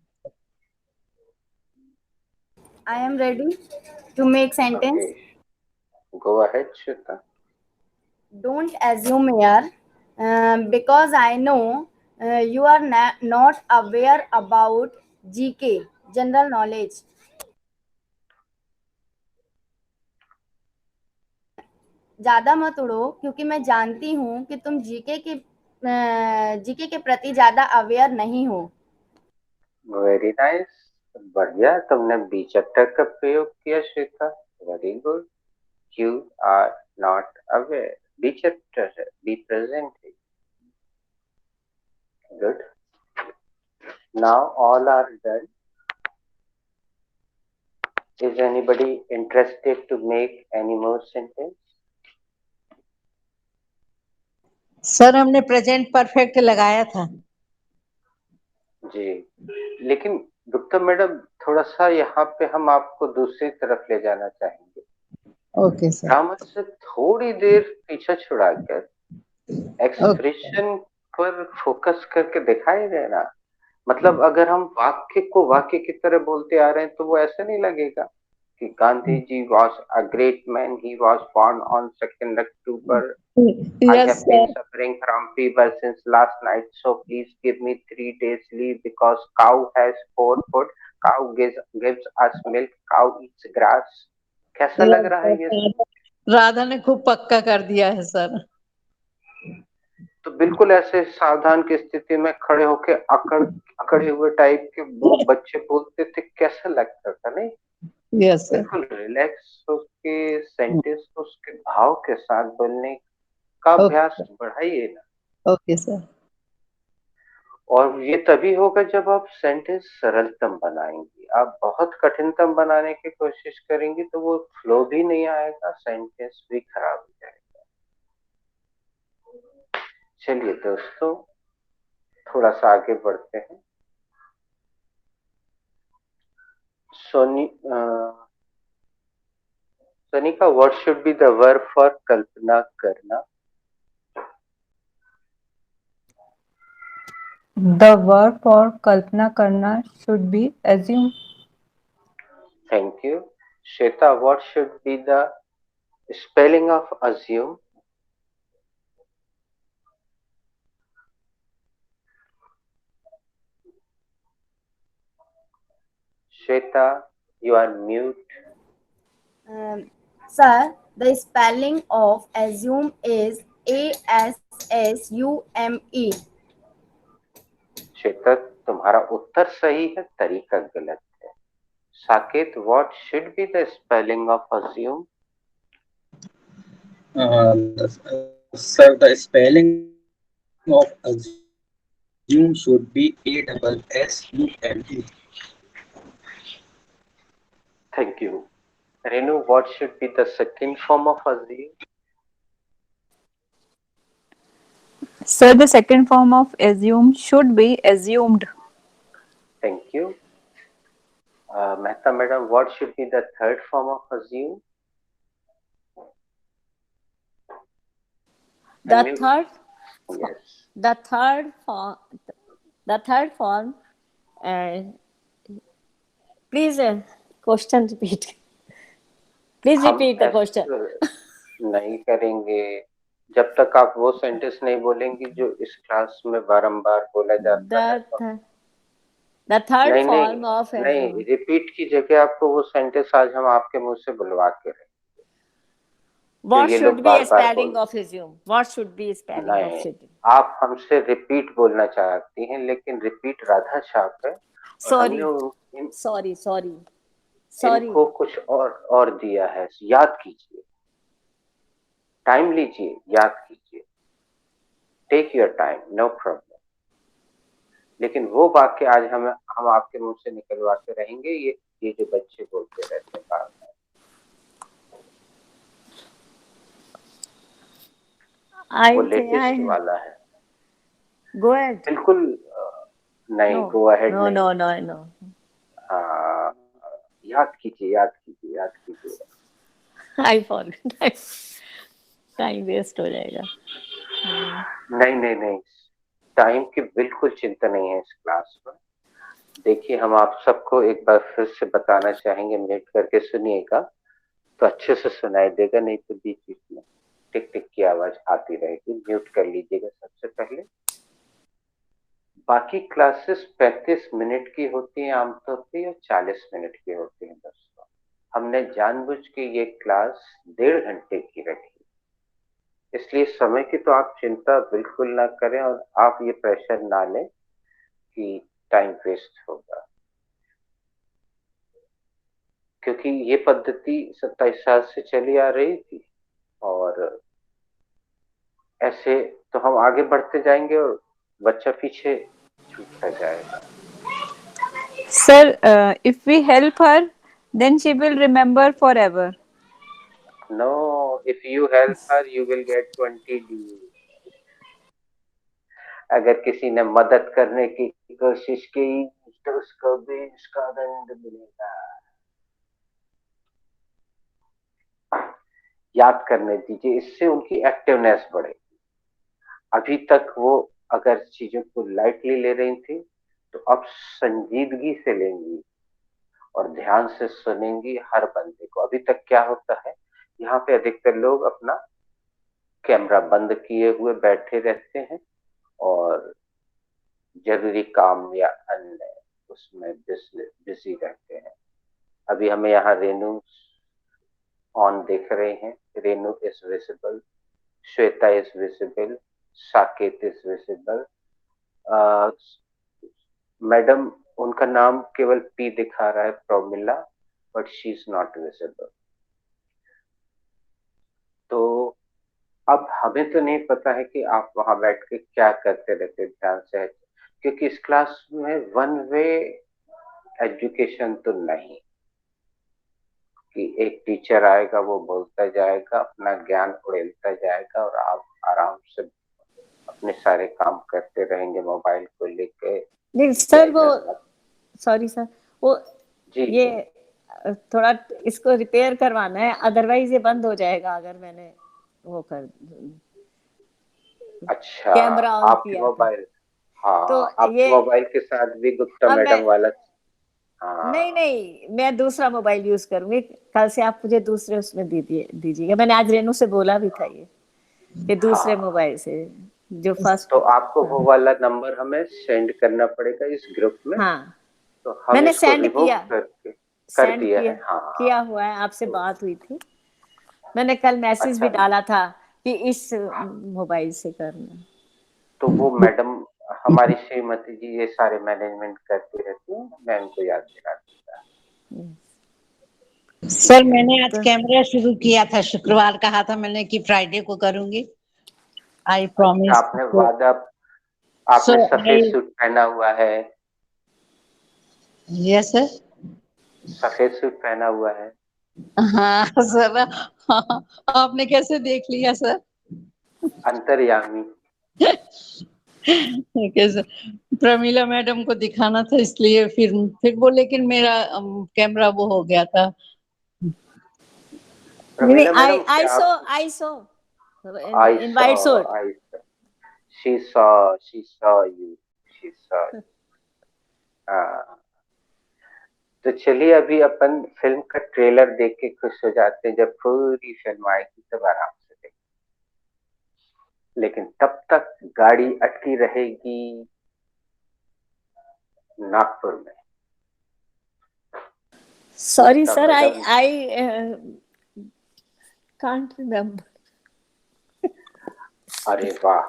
I am ready to make sentence. Okay, go ahead Shweta. Don't assume here, because I know you are not aware about GK, general knowledge. ज्यादा मत उड़ो, क्योंकि मैं जानती हूँ कि तुम GK के प्रति ज्यादा अवेयर नहीं हो। वेरी नाइस, बढ़िया, तुमने बी चैप्टर का प्रयोग किया Shweta, very good. You are not aware, B chapter है, बी प्रेजेंट है। Good, now all are done. Is anybody interested to make any more sentence? Sir हमने प्रेजेंट परफेक्ट लगाया था। जी, लेकिन गुप्ता मैडम, थोड़ा सा यहाँ पे हम आपको दूसरी तरफ ले जाना चाहेंगे। ओके सर, ग्रामर से थोड़ी देर पीछे छुड़ाकर ओके, एक्सप्रेशन पर फोकस करके दिखाई देना। मतलब अगर हम वाक्य को वाक्य की तरह बोलते आ रहे हैं तो वो ऐसे नहीं लगेगा कि Gandhi ji was a great man, he was born on 2nd October. I yes have been sir, suffering from fever since last night, so please give me 3 days leave because cow has 4 foot. Cow gives us milk. Cow eats grass. कैसा लग yes रहा है ये? Sir, Radha ने खूब पक्का कर दिया है सर। तो बिल्कुल ऐसे सावधान की स्थिति में खड़े होके अकड़े हुए टाइप के वो बच्चे बोलते थे, कैसा लगता था नहीं? यस सर, बिल्कुल रिलैक्स होके सेंटेंस को उसके भाव के साथ बोलने का अभ्यास ओके बढ़ाइए ना। ओके सर, और ये तभी होगा जब आप सेंटेंस सरलतम बनाएंगी। आप बहुत कठिनतम बनाने की कोशिश करेंगी तो वो फ्लो भी नहीं आएगा, सेंटेंस भी खराब हो जाएगा। चलिए दोस्तों, थोड़ा सा आगे बढ़ते हैं। Sonika, what should be the verb for कल्पना करना? The verb for kalpana karna should be assume. Thank you. Shweta, what should be the spelling of assume? Shweta, you are mute. Sir, the spelling of assume is ASSUME. Shweta, तुम्हारा उत्तर सही है, तरीका गलत है। Saket, what should be the spelling of assume? Sir, the spelling of assume should be ASSUME. Thank you. Renu, what should be the second form of assume? Sir, the second form of assume should be assumed. Thank you. Mehta madam, what should be the third form of assume? The Can you- third, Yes. the third form, the third form. Please, question repeat. Please हम repeat the ऐसे question. तो नहीं करेंगे जब तक आप वो sentence नहीं बोलेंगी जो इस क्लास में बारंबार बोला जाता है। The third नहीं form नहीं of नहीं, assume. रिपीट की जगह आपको वो सेंटेंस आज हम आपके मुंह से बुलवा के रहे। What ये should लोग be a बार-बार spelling बोल- of assume? What should be a spelling of नहीं, assume? आप हमसे रिपीट बोलना चाहती हैं, लेकिन रिपीट राधा छाप है और हमने Sorry. इनको कुछ और दिया है। याद कीजिए, टाइम लीजिए, याद कीजिए, take your time, no problem. लेकिन वो वाक्य आज हम आपके मुंह से निकलवाते रहेंगे, ये जो बच्चे बोलते रहते हैं बार बार। वो लेटेस्ट वाला है। Go ahead. बिल्कुल नहीं, गो अहेड नहीं। No. हाँ, याद कीजिए। I forgot. Time waste हो जाएगा। नहीं, टाइम की बिल्कुल चिंता नहीं है इस क्लास में। देखिए, हम आप सबको एक बार फिर से बताना चाहेंगे, म्यूट करके सुनिएगा तो अच्छे से सुनाई देगा, नहीं तो बीच बीच में टिक टिक की आवाज आती रहेगी। म्यूट कर लीजिएगा सबसे पहले। बाकी क्लासेस 35 मिनट की होती हैं आमतौर पे, या 40 मिनट की होती हैं दोस्तों। हमने जानबूझ के ये क्लास 1.5 घंटे की रखी, इसलिए समय की तो आप चिंता बिल्कुल ना करें और आप ये प्रेशर ना लें कि टाइम वेस्ट होगा, क्योंकि ये पद्धति 27 साल से चली आ रही थी और ऐसे तो हम आगे बढ़ते जाएंगे और बच्चा पीछे छूटता जाएगा। Sir, if we help her, then she will remember forever. No, if you help her, you will get 20 Ds. अगर किसी ने मदद करने की कोशिश की तो उसको भी इसका दंड मिलेगा। याद करने दीजिए, इससे उनकी एक्टिवनेस बढ़ेगी। अभी तक वो अगर चीजों को लाइटली ले रही थी, तो अब संजीदगी से लेंगी और ध्यान से सुनेंगी हर बंदे को। अभी तक क्या होता है, यहाँ पे अधिकतर लोग अपना कैमरा बंद किए हुए बैठे रहते हैं और जरूरी काम या अन्य उसमें बिजी रहते हैं। अभी हमें यहाँ रेनू ऑन देख रहे हैं, Renu is visible, Shweta is visible, Saket is visible. Madam, उनका नाम केवल पी दिखा रहा है, Promila, but she is not visible. तो अब हमें तो नहीं पता है कि आप वहां बैठ के क्या करते रहते ध्यान से, क्योंकि इस क्लास में वन वे एजुकेशन तो नहीं कि एक टीचर आएगा, वो बोलता जाएगा, अपना ज्ञान उड़ेलता जाएगा और आप आराम से अपने सारे काम करते रहेंगे मोबाइल को लेके। नहीं सर, वो सॉरी सर, वो जी ये थोड़ा इसको रिपेयर करवाना है, अदरवाइज ये बंद हो जाएगा अगर मैंने वो कर। अच्छा, कैमरा ऑन आपके किया मोबाइल, हाँ तो आपके ये मोबाइल के साथ भी गुप्ता मैडम वाला। हाँ नहीं, मैं दूसरा मोबाइल यूज करूंगी। कल से आप मुझे दूसरे उसमें दीजिएगा। मैंने आज रेनू से बोला भी था ये कि दूसरे मोबाइल से जो फर्स्ट। तो आपको वो वाला नंबर हमें सेंड करना पड़ेगा इस ग्रुप में। हाँ, तो हम मैंने इसको सेंड रिमूव किया, कर दिया है। हाँ, किया हुआ है, आपसे बात हुई थी। मैंने कल मैसेज भी डाला था कि इस मोबाइल से करना। तो वो मैडम हमारी श्रीमती जी ये सारे मैनेजमेंट करती रहती है, मैं उनको याद दिला दूंगा। सर मैंने आज कैमरा शुरू किया था, शुक्रवार कहा था मैंने कि फ्राइडे को करूंगी। I promise. आपने वादा, आपने सफेद सूट पहना हुआ है। यस सर, सफेद सूट पहना हुआ है। हाँ सर। हाँ, आपने कैसे देख लिया सर? अंतर्यामी। कैसे प्रमीला मैडम को दिखाना था इसलिए फिर वो, लेकिन मेरा कैमरा वो हो गया था। प्रमीला मैडम I क्या आप I saw I in white saw, suit. I saw. She saw you. She saw you. हाँ, तो चलिए अभी अपन फिल्म का ट्रेलर देख के खुश हो जाते हैं, जब पूरी फिल्म आएगी तब आराम से देखें। लेकिन तब तक गाड़ी अटकी रहेगी नागपुर में। Sorry, तो sir, madam I can't remember. अरे वाह,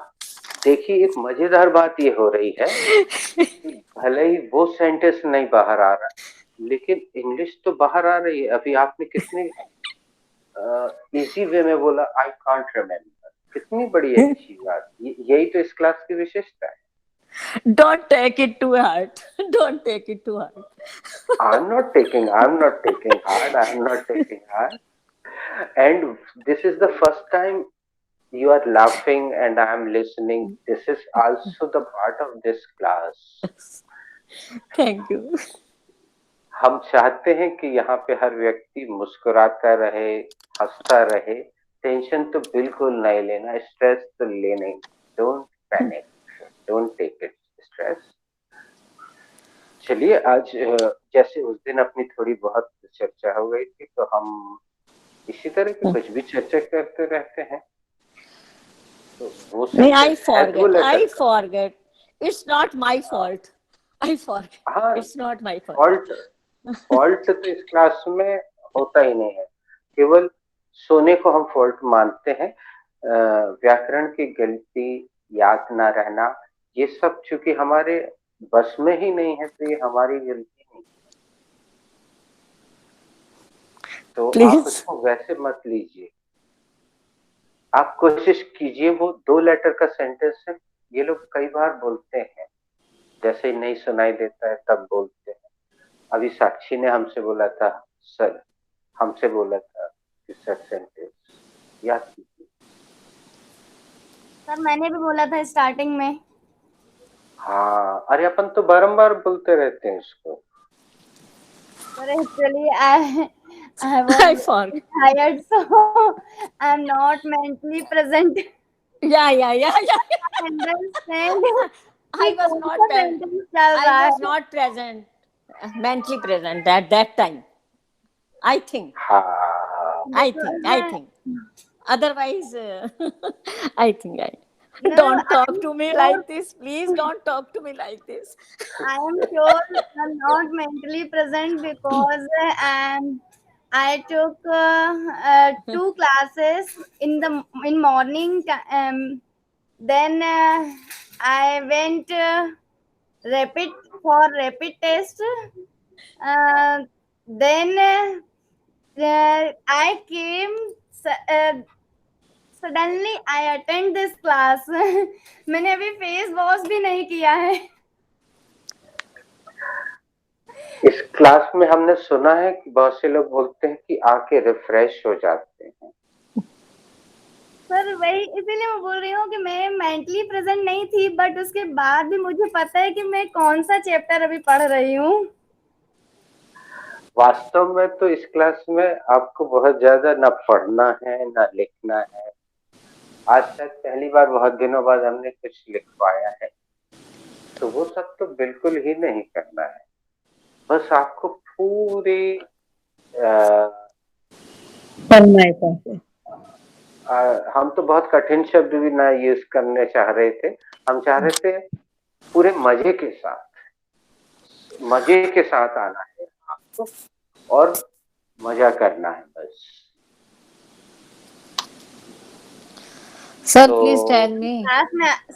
देखिए एक मजेदार बात ये हो रही है कि भले ही वो सेंटेंस नहीं बाहर आ रहा, लेकिन इंग्लिश तो बाहर आ रही है। अभी आपने कितनी इजी वे में बोला आई कांट रिमेम्बर, कितनी बड़ी अच्छी बात। यही तो इस क्लास की विशेषता है। Don't take it too hard. Don't take it too hard. I'm not taking hard. I'm not taking hard. And this is the first time you are laughing and I am listening. This is also the part of this class. Thank you. हम चाहते हैं कि यहाँ पे हर व्यक्ति मुस्कुराता रहे, हंसता रहे। टेंशन तो बिल्कुल नहीं लेना, स्ट्रेस तो लेना ही। Don't panic, don't take it stress. चलिए आज जैसे उस दिन अपनी थोड़ी बहुत चर्चा हो गई थी, तो हम इसी तरह की कुछ भी चर्चा करते रहते हैं। तो वो नहीं, I सेंटेंस है दो forget. लेटर I का। forget. It's not my fault. I forget. हाँ, It's not my fault. Fault तो इस क्लास में होता ही नहीं है। केवल सोने को हम फॉल्ट मानते हैं। व्याकरण की गलती, याद ना रहना, ये सब चूंकि हमारे बस में ही नहीं है, तो ये हमारी गलती नहीं। तो आप Please. इसको वैसे मत लीजिए। आप कोशिश कीजिए, वो दो लेटर का सेंटेंस है। ये लोग कई बार बोलते हैं, जैसे ही नहीं सुनाई देता है तब बोलते हैं। अभी साक्षी ने हमसे बोला था सर, हमसे बोला था कि सर सेंटेंस याद कीजिए। सर मैंने भी बोला था स्टार्टिंग में। हाँ, अरे अपन तो बारंबार बोलते रहते हैं इसको। Sir, actually, I I was forget. tired, so I'm not mentally present. Yeah. I understand कि I was कौन not सा pre- sentence चल I रहा was है। not present, mentally present at that time. I think. हाँ, I think. Otherwise, I think I. No, Don't talk I'm to me sure. like this. Please don't talk to me like this. I am sure I'm not mentally present because I took two classes in morning. Then I went rapid for rapid test. Then I came. Suddenly I attend this class. मैंने अभी face wash भी नहीं किया है। इस class में हमने सुना है कि बहुत से लोग बोलते हैं कि आके रिफ्रेश हो जाते हैं। सर वही इसीलिए मैं बोल रही हूँ कि मैं मेंटली प्रेजेंट नहीं थी, बट उसके बाद भी मुझे पता है कि मैं कौन सा चैप्टर अभी पढ़ रही हूँ। वास्तव में तो इस क्लास में आपको बहुत ज्यादा ना पढ़ना है ना लिखना है। आज तक पहली बार बहुत दिनों बाद हमने कुछ लिखवाया है, तो वो सब तो बिल्कुल ही नहीं करना है। बस आपको पूरे हम तो बहुत कठिन शब्द भी ना यूज करने चाह रहे थे। हम चाह रहे थे पूरे मजे के साथ आना है आपको और मजा करना है बस। Sir, तो please tell me.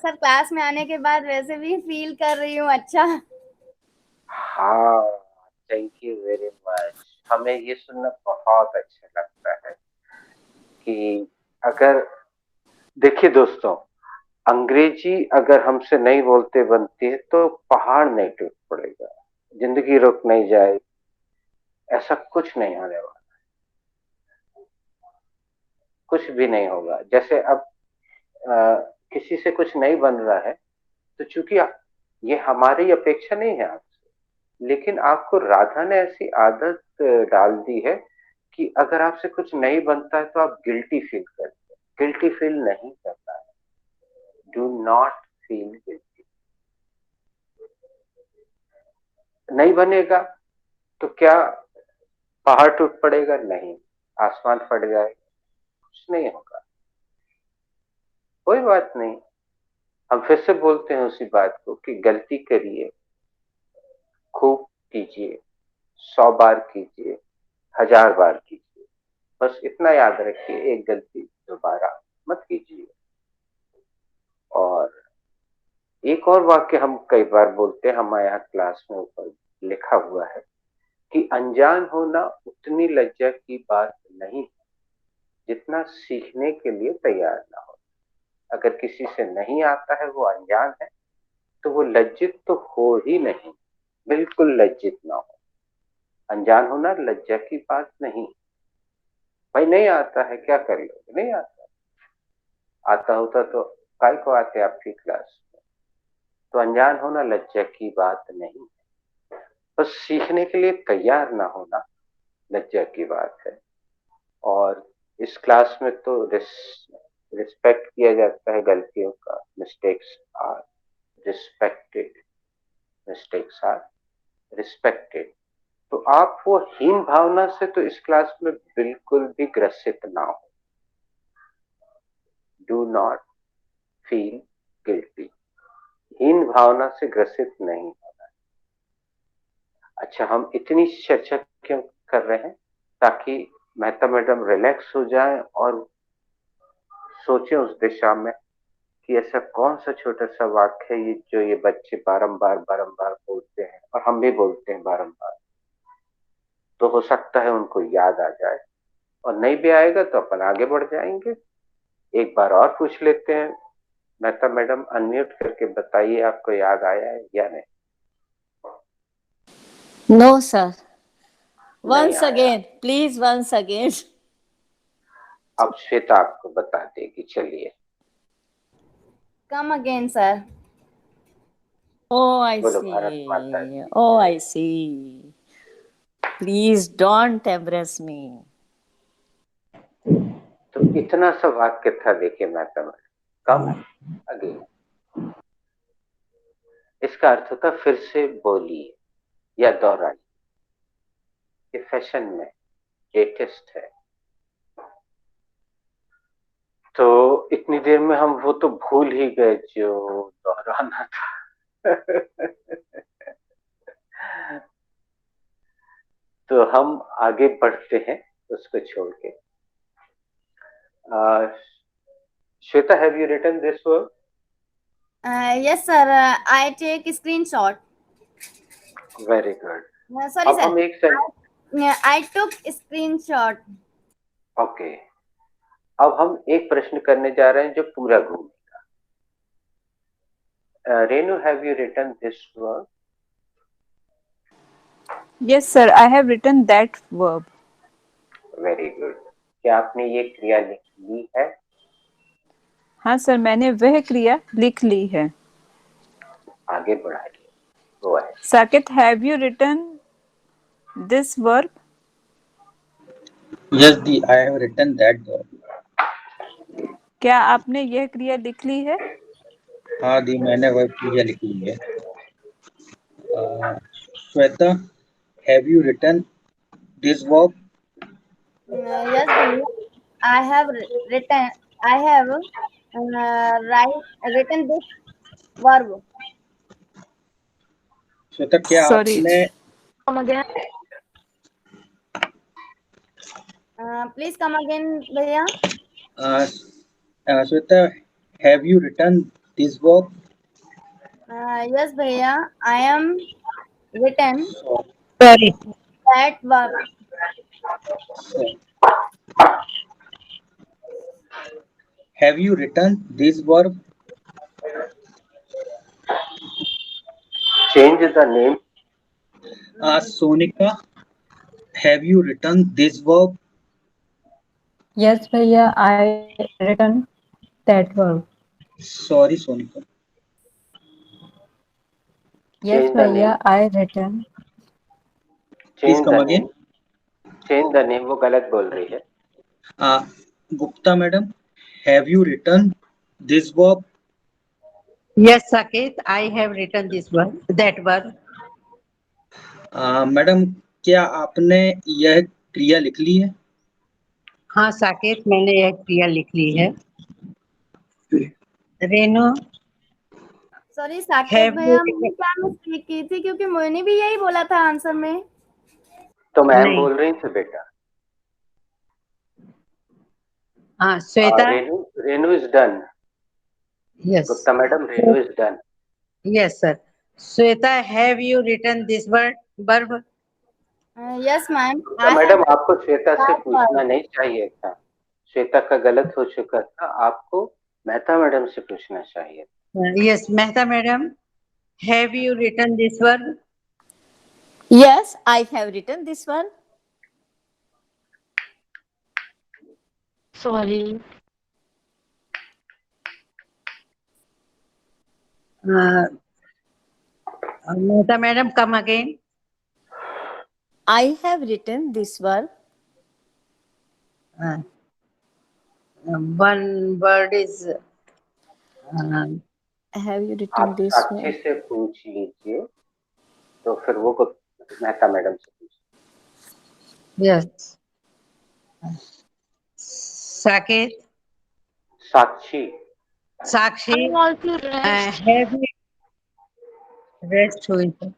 क्लास में आने के बाद वैसे भी फील कर रही हूँ अच्छा। हाँ, थैंक यू वेरी मच। हमें ये सुनना बहुत अच्छा लगता है कि अगर देखिए दोस्तों, अंग्रेजी अगर हमसे नहीं बोलते बनती है तो पहाड़ नहीं टूट पड़ेगा, जिंदगी रुक नहीं जाए, ऐसा कुछ नहीं होने वाला, कुछ भी नहीं होगा। जैसे अब किसी से कुछ नहीं बन रहा है, तो चूंकि ये हमारी अपेक्षा नहीं है आपसे, लेकिन आपको राधा ने ऐसी आदत डाल दी है कि अगर आपसे कुछ नहीं बनता है तो आप गिल्टी फील करते हैं। गिल्टी फील नहीं करना है। Do not feel guilty. नहीं बनेगा तो क्या पहाड़ टूट पड़ेगा? नहीं। आसमान फट जाएगा? कुछ नहीं होगा। कोई बात नहीं। हम फिर से बोलते हैं उसी बात को कि गलती करिए, खूब कीजिए, 100 बार कीजिए, 1000 बार कीजिए, बस इतना याद रखिए, एक गलती दोबारा मत कीजिए। और एक और वाक्य हम कई बार बोलते हैं, हमारे यहाँ क्लास में ऊपर लिखा हुआ है कि अनजान होना उतनी लज्जा की बात नहीं है जितना सीखने के लिए तैयार ना हो। अगर किसी से नहीं आता है, वो अनजान है, तो वो लज्जित तो हो ही नहीं, बिल्कुल लज्जित ना हो। अनजान होना लज्जा की बात नहीं। भाई नहीं आता है, क्या कर लोगे? नहीं आता। आता होता तो काय को आते आपकी क्लास में? तो अनजान होना लज्जा की बात नहीं है, बस सीखने के लिए तैयार ना होना लज्जा की बात है। और इस क्लास में तो रिस्पेक्ट किया जाता है गलतियों का। Mistakes are respected, mistakes are respected. तो आप वो हीन भावना से तो इस क्लास में बिल्कुल भी ग्रसित ना हो। Do not feel guilty. हीन भावना से ग्रसित नहीं होना। अच्छा, हम इतनी चर्चा क्यों कर रहे हैं? ताकि मेहता मैडम रिलैक्स हो जाए और सोचें उस दिशा में कि ऐसा कौन सा छोटा सा वाक्य है ये जो ये बच्चे बारंबार बारंबार बोलते हैं, और हम भी बोलते हैं बारंबार। तो हो सकता है उनको याद आ जाए, और नहीं भी आएगा तो अपन आगे बढ़ जाएंगे। एक बार और पूछ लेते हैं। मेहता मैडम अनम्यूट करके बताइए, आपको याद आया है या नहीं? नो सर, नहीं वंस आया। Again please, once again. अब श्वेता आपको बता देगी, चलिए। Come again sir. Oh, I बोलो भारत माता see. की Oh, जय। I see. Please don't embrace me. तो इतना सा वाक्य था, देखिए मेहता मैडम, कम अगेन। इसका अर्थ होता फिर से बोलिए या दोहराइए। ये फैशन में लेटेस्ट है। तो इतनी देर में हम वो तो भूल ही गए जो दोहराना था। तो हम आगे बढ़ते हैं उसको छोड़ के। Shweta, have you written this word? Yes sir, I take screenshot. Very good. Sorry अब sir, हम एक सेंट I took screenshot. ओके। अब हम एक प्रश्न करने जा रहे हैं जो पूरा घूमेगा। Renu, have you written this word? Yes, sir. I have written that verb. Very good. क्या आपने ये क्रिया लिख ली है? हाँ सर, मैंने वह क्रिया लिख ली है। आगे बढ़ाइए। Go ahead. Saket, have you written this verb? Yes, I have written that verb. क्या आपने यह क्रिया लिख ली है? हाँ दी, मैंने वह क्रिया लिख ली है। Shweta, have you written this verb? Yes भैया, I have written. I have written this verb. Shweta, क्या Sorry. आपने Come again. Please come again भैया. Shweta, have you written this verb? Yes भैया, I am written Sorry. that verb. Have you written this verb? Change the name. Sonika, have you written this verb? Yes, भैया, I written that verb. Sorry, Sonika. Yes, Change the भैया, name. I written. Please change come the again. Name. Change the name, वो गलत बोल रही है. Gupta madam, have you written this verb? Yes, Saket, I have written this one, that one. Madam, क्या आपने यह क्रिया लिख ली है? हाँ साकेत, मैंने यह क्रिया लिख ली है. रेनू, सॉरी साकेत Have भैया, you- मैंने क्या मिस्टेक की थी, क्योंकि मैंने भी यही बोला था आंसर में. तो मैम नहीं. बोल रही थी बेटा. हाँ Shweta. Renu, Renu is done. Yes. Gupta madam, Renu is done. Yes, sir. Shweta, have you written this verb? Yes ma'am. Gupta madam, आपको श्वेता से पूछना नहीं चाहिए था. श्वेता का गलत हो चुका था, आपको मेहता मैडम से पूछना चाहिए. Yes, Mehta madam, have you written this verb? Yes, I have written this one. Sorry. Mehta madam, come again. I have written this one. One word is Have you written आप this Sakshi one? से पूछ लीजिए, तो फिर वो Mehta madam से पूछ. yes. Saket, Sakshi. Sakshi, I'm also rest. have you rest हुई है?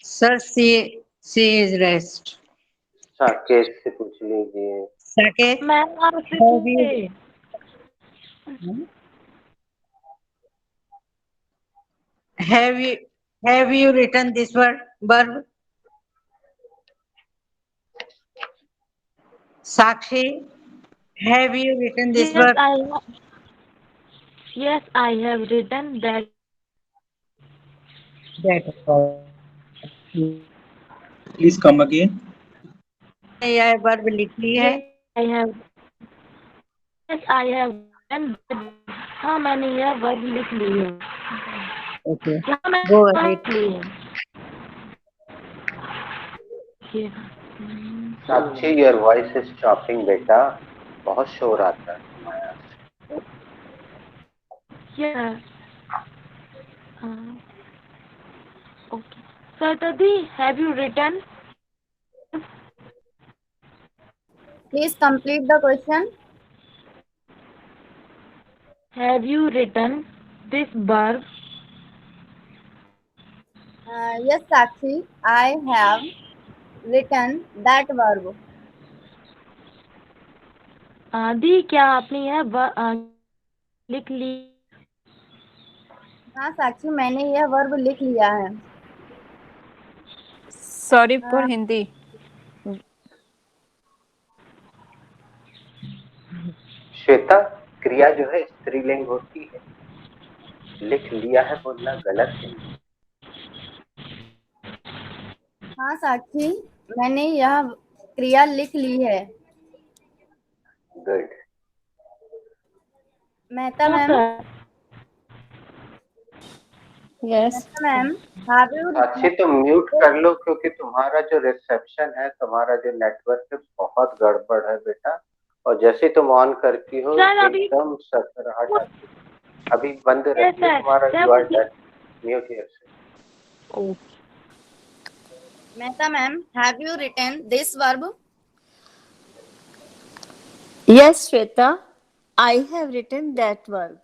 Sir, she is rest. Saket से पूछ लीजिए. Saket, मैम आप have you सीखेंगे. have you written this verb? Sakshi, have you written this Yes, verb? I have written that. That verb. Please come again. यह verb लिख ली है. Yes, I have written that. हाँ, मैंने यह verb लिख ली है. Okay. यहाँ मैंने Go वर्ब ahead. लिख ली है. Okay. Sakshi, your voice is chopping बेटा, बहुत शोर आता है तुम्हारा. Yeah. Okay. Saturday, have you written? Please complete the question. Have you written this verb? Yes Sakshi, I have written that verb. दी, क्या आपने यह लिख ली? हाँ साक्षी, मैंने यह वर्ब लिख लिया है. Sorry for Hindi. श्वेता, क्रिया जो है स्त्रीलिंग होती है. लिख लिया है बोलना गलत है. हाँ साक्षी, मैंने यह क्रिया लिख ली है. Good. Mehta ma'am, Yes. Ma'am, have you Sakshi, तुम म्यूट कर लो, क्योंकि तुम्हारा जो रिसेप्शन है, तुम्हारा जो नेटवर्क है, बहुत गड़बड़ है बेटा. और जैसे तुम ऑन करती हो सर, अभी- एकदम सरसराहट आती है. अभी बंद रखिए सर, तुम्हारा. सर, यू आर मुझे- done. Mute yourself. Mehta ma'am, have you written this verb? Yes, Shweta, I have written that verb.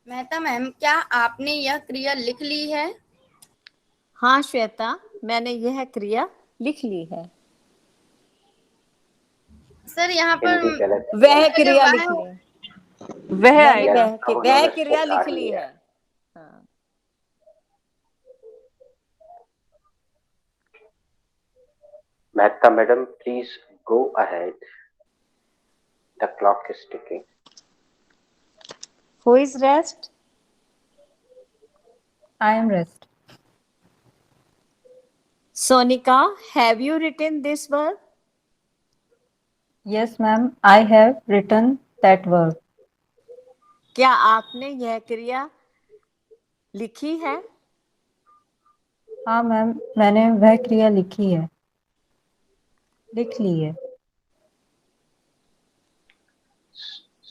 Mehta ma'am, क्या आपने यह क्रिया लिख ली है? हाँ श्वेता, मैंने यह क्रिया लिख ली है. सर यहाँ पर हिंदी गलत. वह क्रिया लिख ली है. वह आएगा. वह क्रिया लिख ली है. हाँ. Mehta madam, please go ahead. The clock is ticking. Who is rest? I am rest. Sonika, have you written this verb? Yes, ma'am. I have written that verb. क्या आपने यह क्रिया लिखी है? हाँ मैम, मैंने वह क्रिया लिख ली है।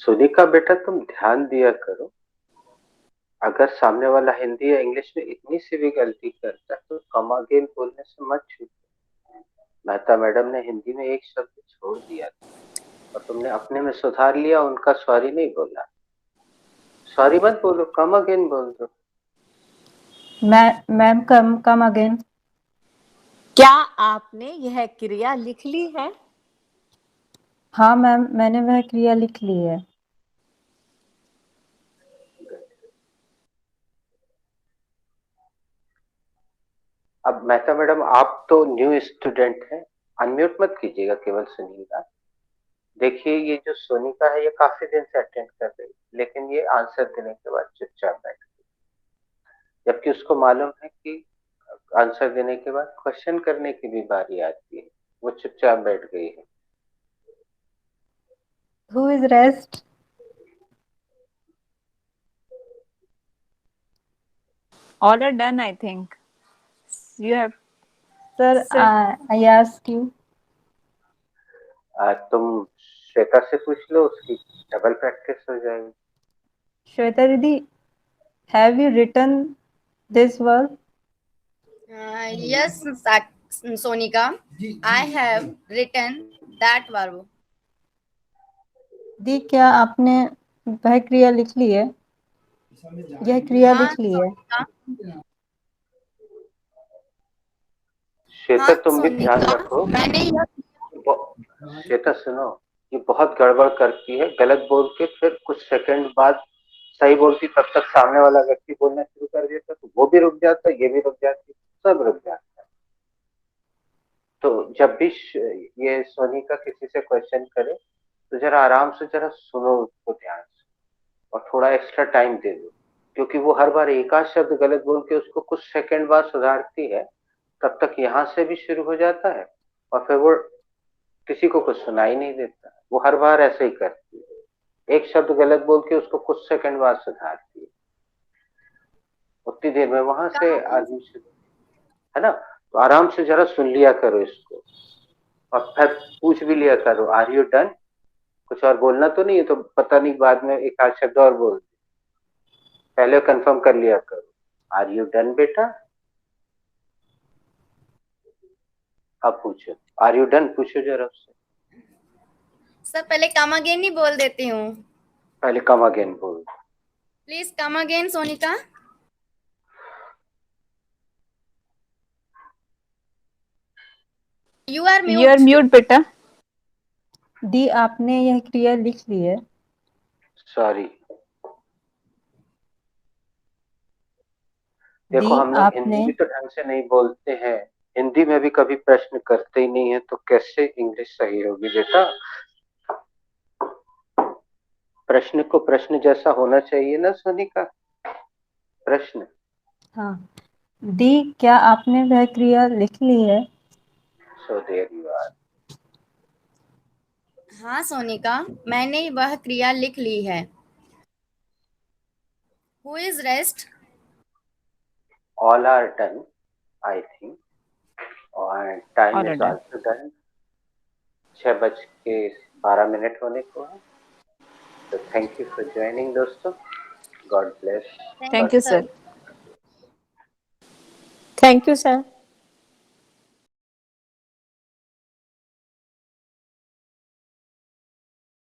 सुनिका बेटा, तुम ध्यान दिया करो, अगर सामने वाला हिंदी या इंग्लिश में इतनी सी भी गलती करता है तो कम अगेन बोलने से मत चूको। मेहता मैडम ने हिंदी में एक शब्द छोड़ दिया था और तुमने अपने में सुधार लिया, उनका सॉरी नहीं बोला। सॉरी मत बोलो, कम अगेन बोल दो। Ma'am come again. क्या आपने यह क्रिया लिख ली है? हाँ मैम, मैंने वह क्रिया लिख ली है। अब मेहता मैडम, आप तो न्यू स्टूडेंट हैं, अनम्यूट मत कीजिएगा, केवल सुनिएगा। देखिए, ये जो सोनिका है ये काफी दिन से अटेंड कर रही, लेकिन ये आंसर देने के बाद चुपचाप बैठ गई, जबकि उसको मालूम है कि आंसर देने के बाद क्वेश्चन करने की भी बारी आती है। वो चुपचाप बैठ गई है। Who is rest? All are done, I think. You have. Sir, I ask you. तुम श्वेता से पूछ लो, उसकी डबल प्रैक्टिस हो जाएगी। Shweta Didi, have you written this verb? Yes, Sonika, I have written that verb. दी, क्या आपने वह क्रिया लिख ली है? यह क्रिया हाँ, लिख ली है। सोनिका, श्वेता, हाँ तुम भी ध्यान सोनिका, रखो। मैंने यह श्वेता सुनो, ये बहुत गड़बड़ करती है, गलत बोल के फिर कुछ सेकंड बाद सही बोलती, तब तक सामने वाला व्यक्ति बोलना शुरू कर देता, तो वो भी रुक जाता, ये भी रुक जाती, सब रुक जाता है। तो जब भी ये सोनिका किसी से क्वेश्चन करे तो जरा आराम से जरा सुनो उसको ध्यान से, और थोड़ा एक्स्ट्रा टाइम दे दो, क्योंकि वो हर बार एक आध शब्द गलत बोल के उसको कुछ सेकंड बाद सुधारती है, तब तक यहाँ से भी शुरू हो जाता है और फिर वो किसी को कुछ सुनाई नहीं देता। वो हर बार ऐसे ही करती है, एक शब्द गलत बोल के उसको कुछ सेकंड बाद सुधारती है। उतनी देर में वहां से आदमी शुरू, है ना? तो आराम से जरा सुन लिया करो इसको, और फिर पूछ भी लिया करो, आर यू डन? कुछ और बोलना तो नहीं है, तो पता नहीं बाद में एक आध शब्द और बोल, पहले कंफर्म कर लिया करो, आर यू डन बेटा? अब पूछो, आर यू डन? पूछो जरा उससे। सर पहले कम अगेन ही बोल देती हूँ। पहले कम अगेन बोल। Please come again Sonika. You are You are mute. mute, बेटा. दी, आपने यह क्रिया लिख ली है। सॉरी। दी, देखो, हम लोग आपने हिंदी भी तो ढंग से नहीं बोलते हैं, हिंदी में भी कभी प्रश्न करते ही नहीं है, तो कैसे इंग्लिश सही होगी बेटा? प्रश्न को प्रश्न जैसा होना चाहिए ना सोनिका? प्रश्न। हाँ दी, क्या आपने वह क्रिया लिख ली है? So there you are. हाँ सोनिका, मैंने वह क्रिया लिख ली है। Who is rest? All are done, I think, और time All are is done. Also done. 6:12 होने को है। तो थैंक यू फॉर ज्वाइनिंग दोस्तों, God bless. Thank you, sir. Thank you, sir.